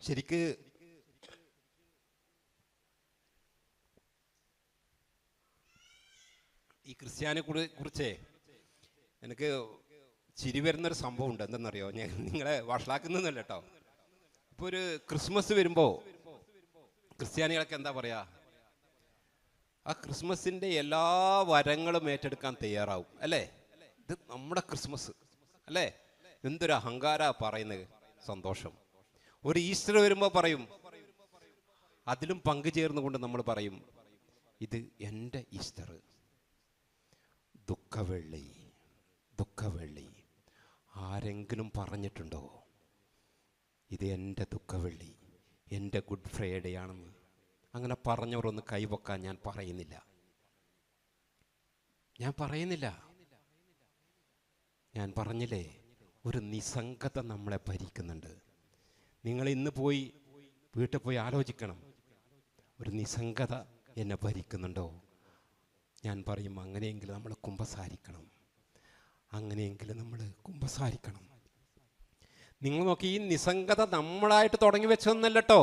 ശരിക്ക് ഈ ക്രിസ്ത്യാനെ കുറിച്ച് എനിക്ക് ചിരി വരുന്നൊരു സംഭവം ഉണ്ട്. എന്തെന്നറിയോ? ഞാൻ നിങ്ങളെ വഷളാക്കുന്നല്ല കേട്ടോ. ഇപ്പോൾ ഒരു ക്രിസ്മസ് വരുമ്പോൾ ക്രിസ്ത്യാനികളൊക്കെ എന്താ പറയാ, ആ ക്രിസ്മസിൻ്റെ എല്ലാ വരങ്ങളും ഏറ്റെടുക്കാൻ തയ്യാറാവും അല്ലേ? ഇത് നമ്മുടെ ക്രിസ്മസ് അല്ലേ? എന്തൊരു അഹങ്കാര പറയുന്നത്. സന്തോഷം. ഒരു ഈസ്റ്റർ വരുമ്പോൾ പറയും, അതിലും പങ്കുചേർന്നുകൊണ്ട് നമ്മൾ പറയും, ഇത് എൻ്റെ ഈസ്റ്റർ. ദുഃഖവെള്ളി, ദുഃഖവെള്ളി. ആരെങ്കിലും പറഞ്ഞിട്ടുണ്ടോ ഇത് എൻ്റെ ദുഃഖവെള്ളി, എൻ്റെ ഗുഡ് ഫ്രൈഡേ ആണെന്ന്? അങ്ങനെ പറഞ്ഞവരൊന്ന് കൈവക്കാൻ ഞാൻ പറയുന്നില്ല. ഞാൻ പറഞ്ഞില്ലേ, ഒരു നിസ്സംഗത നമ്മളെ ഭരിക്കുന്നുണ്ട്. നിങ്ങൾ ഇന്ന് പോയി വീട്ടിൽ പോയി ആലോചിക്കണം, ഒരു നിസ്സംഗത എന്നെ ഭരിക്കുന്നുണ്ടോ? ഞാൻ പറയും, അങ്ങനെയെങ്കിലും നമ്മൾ കുമ്പസാരിക്കണം, അങ്ങനെയെങ്കിലും നമ്മൾ കുമ്പസാരിക്കണം. നിങ്ങൾ നോക്കി, ഈ നിസ്സംഗത നമ്മളായിട്ട് തുടങ്ങി വെച്ചതൊന്നല്ല കേട്ടോ.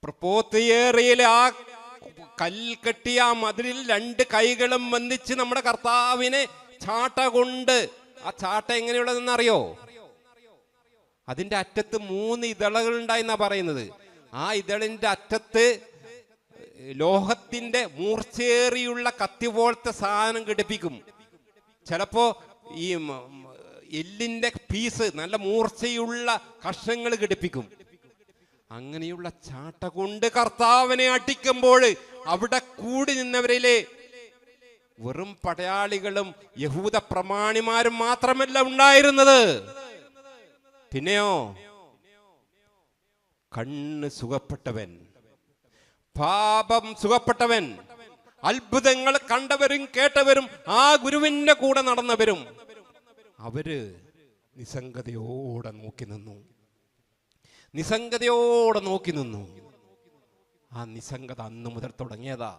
പ്രപ്പോത്തിയേറിയിലെ ആ കൽക്കെട്ടിയ ആ മതിലിൽ 2 കൈകളും ബന്ധിച്ച് നമ്മുടെ കർത്താവിനെ ചാട്ട കൊണ്ട്, ആ ചാട്ട എങ്ങനെയുള്ളതെന്നറിയോ? അതിന്റെ അറ്റത്ത് 3 ഇതളുകൾ ഉണ്ടായെന്നാ പറയുന്നത്. ആ ഇതളിന്റെ അറ്റത്ത് ലോഹത്തിന്റെ മൂർച്ചേറിയുള്ള കത്തി പോലത്തെ സാധനം ഘടിപ്പിക്കും. ചിലപ്പോ ഈ എല്ലിന്റെ പീസ്, നല്ല മൂർച്ചയുള്ള കഷ്ണങ്ങൾ ഘടിപ്പിക്കും. അങ്ങനെയുള്ള ചാട്ട കൊണ്ട് കർത്താവിനെ അടിക്കുമ്പോൾ അവിടെ കൂടി നിന്നവരിലെ വെറും പടയാളികളും യഹൂദ പ്രമാണിമാരും മാത്രമല്ല ഉണ്ടായിരുന്നത്. പിന്നെയോ, കണ്ണ് സുഖപ്പെട്ടവൻ, പാപം സുഖപ്പെട്ടവൻ, അത്ഭുതങ്ങൾ കണ്ടവരും കേട്ടവരും ആ ഗുരുവിന്റെ കൂടെ നടന്നവരും അവര് നിസ്സംഗതയോടെ നോക്കി നിന്നു. നിസ്സംഗതയോടെ നോക്കി നിന്നു. ആ നിസ്സംഗത അന്ന് മുതൽ തുടങ്ങിയതാ.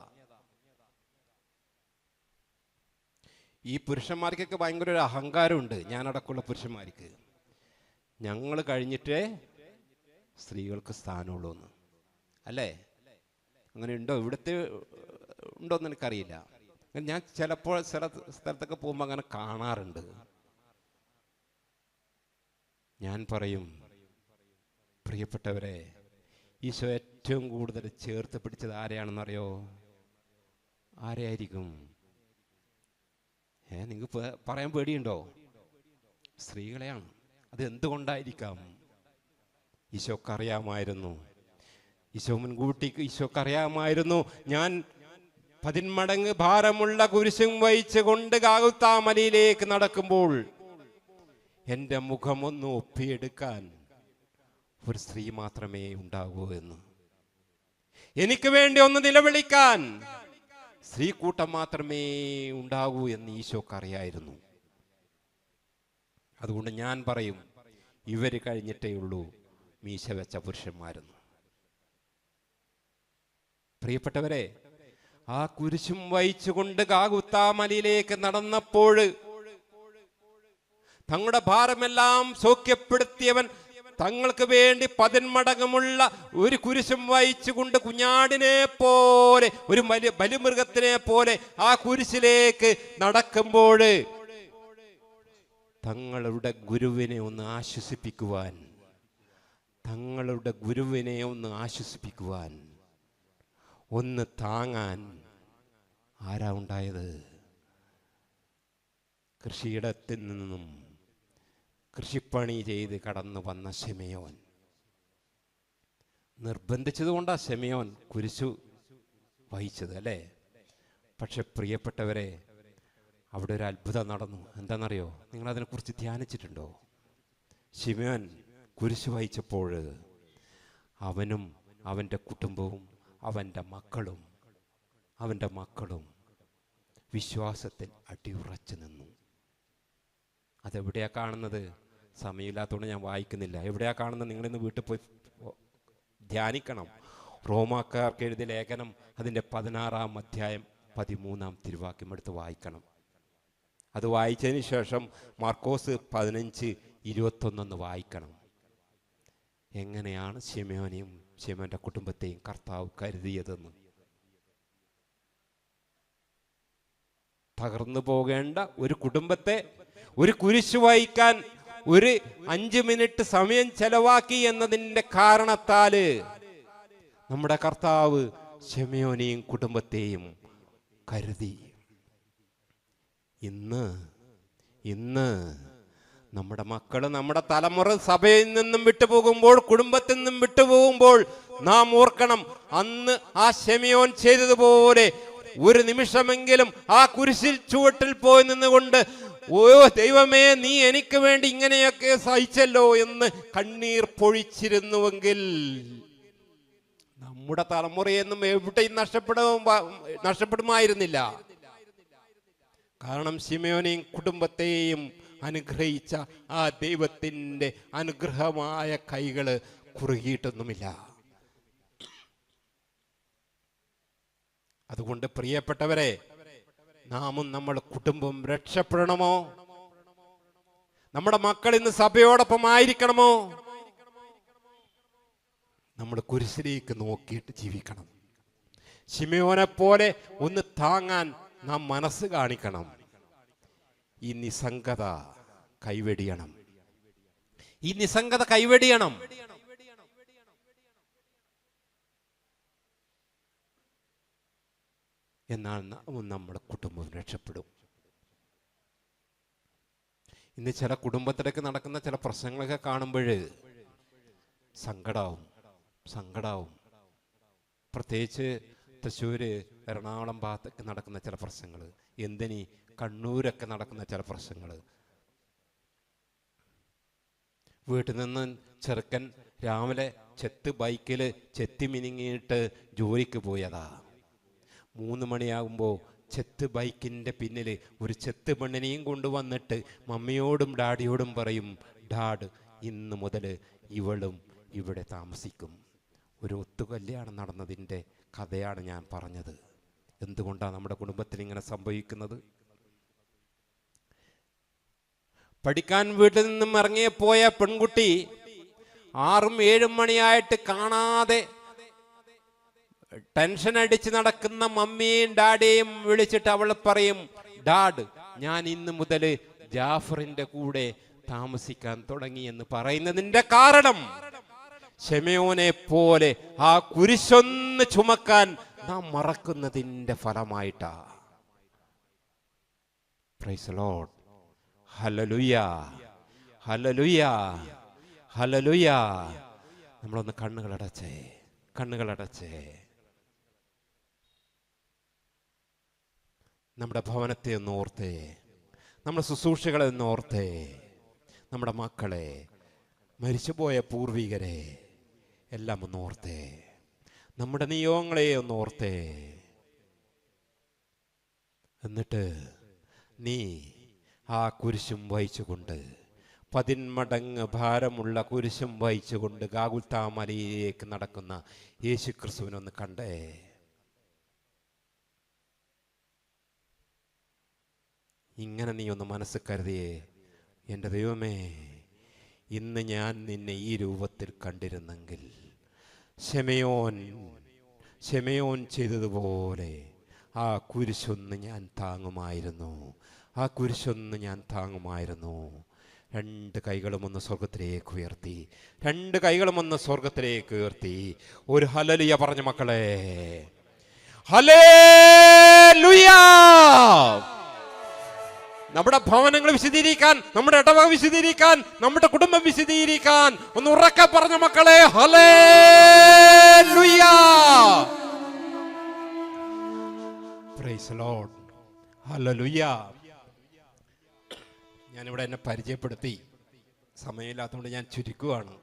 ഈ പുരുഷന്മാർക്കൊക്കെ ഭയങ്കര ഒരു അഹങ്കാരമുണ്ട്, ഞാനടക്കമുള്ള പുരുഷന്മാർക്ക്. ഞങ്ങൾ കഴിഞ്ഞിട്ടേ സ്ത്രീകൾക്ക് സ്ഥാനമുള്ളൂ എന്ന് അല്ലേ? അങ്ങനെ ഉണ്ടോ? ഇവിടുത്തെ ഉണ്ടോയെന്ന് എനിക്കറിയില്ല. ഞാൻ ചിലപ്പോൾ ചില സ്ഥലത്തൊക്കെ പോകുമ്പോൾ അങ്ങനെ കാണാറുണ്ട്. ഞാൻ പറയും, പ്രിയപ്പെട്ടവരെ, ഈശോ ഏറ്റവും കൂടുതൽ ചേർത്ത് പിടിച്ചത് ആരെയാണെന്നറിയോ? ആരെയായിരിക്കും? നിങ്ങൾക്ക് പറയാൻ പേടിയുണ്ടോ? സ്ത്രീകളെയാണ്. അത് എന്തുകൊണ്ടായിരിക്കാം? ഈശോക്ക് അറിയാമായിരുന്നു. ഈശോ മുൻകൂട്ടി ഈശോക്ക് അറിയാമായിരുന്നു, ഞാൻ 10 മടങ്ങ് ഭാരമുള്ള കുരിശും വഹിച്ച് കൊണ്ട് ഗാഗുൽത്താ മലയിലേക്ക് നടക്കുമ്പോൾ എൻ്റെ മുഖമൊന്ന് ഒപ്പിയെടുക്കാൻ ഒരു സ്ത്രീ മാത്രമേ ഉണ്ടാകൂ എന്ന്. എനിക്ക് വേണ്ടി ഒന്ന് നിലവിളിക്കാൻ സ്ത്രീകൂട്ടം മാത്രമേ ഉണ്ടാകൂ എന്ന് ഈശോക്ക് അറിയായിരുന്നു. അതുകൊണ്ട് ഞാൻ പറയും, ഇവര് കഴിഞ്ഞിട്ടേ ഉള്ളൂ മീശ വെച്ച പുരുഷന്മാരെന്ന്. പ്രിയപ്പെട്ടവരെ, ആ കുരിശും വഹിച്ചുകൊണ്ട് ഗാഗുൽത്താ മലയിലേക്ക് നടന്നപ്പോൾ തങ്ങളുടെ ഭാരമെല്ലാം സൗഖ്യപ്പെടുത്തിയവൻ തങ്ങൾക്ക് വേണ്ടി 10 മടങ്ങുമുള്ള ഒരു കുരിശും വഹിച്ചുകൊണ്ട് കുഞ്ഞാടിനെ പോലെ, ഒരു ബലിമൃഗത്തിനെ പോലെ ആ കുരിശിലേക്ക് നടക്കുമ്പോൾ തങ്ങളുടെ ഗുരുവിനെ ഒന്ന് ആശ്വസിപ്പിക്കുവാൻ തങ്ങളുടെ ഗുരുവിനെ ഒന്ന് ആശ്വസിപ്പിക്കുവാൻ, ഒന്ന് താങ്ങാൻ ആരാ ഉണ്ടായത്? കൃഷിയിടത്തിൽ നിന്നും കൃഷിപ്പണി ചെയ്ത് കടന്നു വന്ന ശിമെയോൻ. നിർബന്ധിച്ചതുകൊണ്ടാണ് ശിമെയോൻ കുരിശു വഹിച്ചത് അല്ലേ? പക്ഷെ പ്രിയപ്പെട്ടവരെ, അവിടെ ഒരു അത്ഭുതം നടന്നു. എന്താണെന്നറിയോ? നിങ്ങളതിനെക്കുറിച്ച് ധ്യാനിച്ചിട്ടുണ്ടോ? ശിമെയോൻ കുരിശു വഹിച്ചപ്പോൾ അവനും അവൻ്റെ കുടുംബവും അവൻ്റെ മക്കളും വിശ്വാസത്തിൽ അടിയുറച്ചു നിന്നു. അതെവിടെയാ കാണുന്നത്? സമയമില്ലാത്തതുകൊണ്ട് ഞാൻ വായിക്കുന്നില്ല. എവിടെയാ കാണുന്നത്? നിങ്ങളിന്ന് വീട്ടിൽ പോയി ധ്യാനിക്കണം. റോമാക്കാർക്ക് എഴുതിയ ലേഖനം അതിൻ്റെ 16-ാം അധ്യായം 13-ാം തിരുവാക്യം എടുത്ത് വായിക്കണം. അത് വായിച്ചതിന് ശേഷം മാർക്കോസ് 15:21 വായിക്കണം. എങ്ങനെയാണ് ശിമെയോനെയും ശിമെയോന്റെ കുടുംബത്തെയും കർത്താവ് കരുതിയതെന്ന്. തകർന്നു പോകേണ്ട ഒരു കുടുംബത്തെ ഒരു കുരിശു വഹിക്കാൻ ഒരു 5 മിനിറ്റ് സമയം ചെലവാക്കി എന്നതിൻ്റെ കാരണത്താല് നമ്മുടെ കർത്താവ് ശിമെയോനെയും കുടുംബത്തെയും കരുതി. ഇന്ന് നമ്മുടെ മക്കള്, നമ്മുടെ തലമുറ സഭയിൽ നിന്നും വിട്ടുപോകുമ്പോൾ, കുടുംബത്തിൽ നിന്നും വിട്ടുപോകുമ്പോൾ നാം ഓർക്കണം, അന്ന് ആ ശിമെയോൻ ചെയ്തതുപോലെ ഒരു നിമിഷമെങ്കിലും ആ കുരിശിൽ ചുവട്ടിൽ പോയി നിന്നുകൊണ്ട്, ഓ ദൈവമേ, നീ എനിക്ക് വേണ്ടി ഇങ്ങനെയൊക്കെ സഹിച്ചല്ലോ എന്ന് കണ്ണീർ പൊഴിച്ചിരുന്നുവെങ്കിൽ നമ്മുടെ തലമുറയൊന്നും എവിടെയും നഷ്ടപ്പെടുമായിരുന്നില്ല. കാരണം ശിമെയോനെയും കുടുംബത്തെയും അനുഗ്രഹിച്ച ആ ദൈവത്തിൻ്റെ അനുഗ്രഹമായ കൈകള് കുറുകിയിട്ടൊന്നുമില്ല. അതുകൊണ്ട് പ്രിയപ്പെട്ടവരെ, നാമും നമ്മുടെ കുടുംബം രക്ഷപ്പെടണമോ? നമ്മുടെ മക്കൾ ഇന്ന് സഭയോടൊപ്പം ആയിരിക്കണമോ? നമ്മൾ കുരിശിലേക്ക് നോക്കിയിട്ട് ജീവിക്കണം. ശിമെയോനെ പോലെ ഒന്ന് താങ്ങാൻ നാം മനസ്സ് കാണിക്കണം. ഈ നിസ്സംഗത കൈവെടിയണം. എന്നാൽ നമ്മുടെ കുടുംബം രക്ഷപ്പെടും. ഇന്ന് ചില കുടുംബത്തിലേക്ക് നടക്കുന്ന ചില പ്രശ്നങ്ങളൊക്കെ കാണുമ്പോൾ സങ്കടാവും. പ്രത്യേകിച്ച് തൃശ്ശൂര്, എറണാകുളം ഭാഗത്തൊക്കെ നടക്കുന്ന ചില പ്രശ്നങ്ങൾ, എന്തിനീ കണ്ണൂരൊക്കെ നടക്കുന്ന ചില പ്രശ്നങ്ങൾ. വീട്ടിൽ നിന്ന് ചെറുക്കൻ രാവിലെ ബൈക്കിൽ ചെത്തി മിനുങ്ങിയിട്ട് ജോലിക്ക് പോയതാ. 3 മണിയാകുമ്പോൾ ബൈക്കിൻ്റെ പിന്നിൽ ഒരു പെണ്ണിനെയും കൊണ്ടുവന്നിട്ട് മമ്മിയോടും ഡാഡിയോടും പറയും, ഡാഡ്, ഇന്ന് മുതൽ ഇവളും ഇവിടെ താമസിക്കും. ഒരു ഒത്തുകല്യാണം നടന്നതിൻ്റെ കഥയാണ് ഞാൻ പറഞ്ഞത്. എന്തുകൊണ്ടാണ് നമ്മുടെ കുടുംബത്തിൽ ഇങ്ങനെ സംഭവിക്കുന്നത്? പഠിക്കാൻ വീട്ടിൽ നിന്നും ഇറങ്ങിപ്പോയ പെൺകുട്ടി 6-7 മണിയായിട്ട് കാണാതെ ടെൻഷൻ അടിച്ച് നടക്കുന്ന മമ്മിയും ഡാഡിയെയും വിളിച്ചിട്ട് അവൾ പറയും, ഡാഡ്, ഞാൻ ഇന്ന് മുതൽ ജാഫറിന്റെ കൂടെ താമസിക്കാൻ തുടങ്ങി എന്ന് പറയുന്നതിന്റെ കാരണം ശിമെയോനെ പോലെ ആ കുരിശൊന്ന് ചുമക്കാൻ നാം മറക്കുന്നതിന്റെ ഫലമായിട്ടാ. Praise the Lord. ഹല്ലേലൂയ, ഹല്ലേലൂയ, ഹല്ലേലൂയ. നമ്മളൊന്ന് കണ്ണുകളടച്ചേ നമ്മുടെ ഭവനത്തെ ഒന്ന് ഓർത്തേ, നമ്മുടെ ശുശ്രൂഷകളെ ഒന്ന് ഓർത്തേ, നമ്മുടെ മക്കളെ, മരിച്ചുപോയ പൂർവികരെ എല്ലാം ഒന്ന് ഓർത്തേ, നമ്മുടെ നിയോഗങ്ങളെ ഒന്ന് ഓർത്തേ. എന്നിട്ട് നീ ആ കുരിശും വഹിച്ചുകൊണ്ട്, 10 മടങ്ങ് ഭാരമുള്ള കുരിശും വഹിച്ചുകൊണ്ട് ഗാഗുൽത്താ മലയിലേക്ക് നടക്കുന്ന യേശു ക്രിസ്തുവിനൊന്ന് കണ്ടേ. ഇങ്ങനെ നീ ഒന്ന് മനസ്സ് കരുതിയേ, എൻ്റെ ദൈവമേ, ഇന്ന് ഞാൻ നിന്നെ ഈ രൂപത്തിൽ കണ്ടിരുന്നെങ്കിൽ ശിമെയോൻ ചെയ്തതുപോലെ ആ കുരിശൊന്ന് ഞാൻ താങ്ങുമായിരുന്നു. രണ്ട് കൈകളും ഒന്ന് സ്വർഗത്തിലേക്ക് ഉയർത്തി, രണ്ട് കൈകളും ഒന്ന് സ്വർഗത്തിലേക്ക് ഉയർത്തി ഒരു ഹല്ലേലൂയ പറഞ്ഞ മക്കളെ. ഹല്ലേലൂയ. നമ്മുടെ ഭവനങ്ങൾ വിശദീകരിക്കാൻ, നമ്മുടെ ഇടവക വിശദീകരിക്കാൻ, നമ്മുടെ കുടുംബം വിശദീകരിക്കാൻ ഒന്ന് ഉറക്കെ പറഞ്ഞ മക്കളെ hallelujah. Price the Lord. Hallelujah. ഞാനിവിടെ എന്നെ പരിചയപ്പെടുത്തി, സമയമില്ലാത്തതുകൊണ്ട് ഞാൻ ചുരുക്കുവാണ്.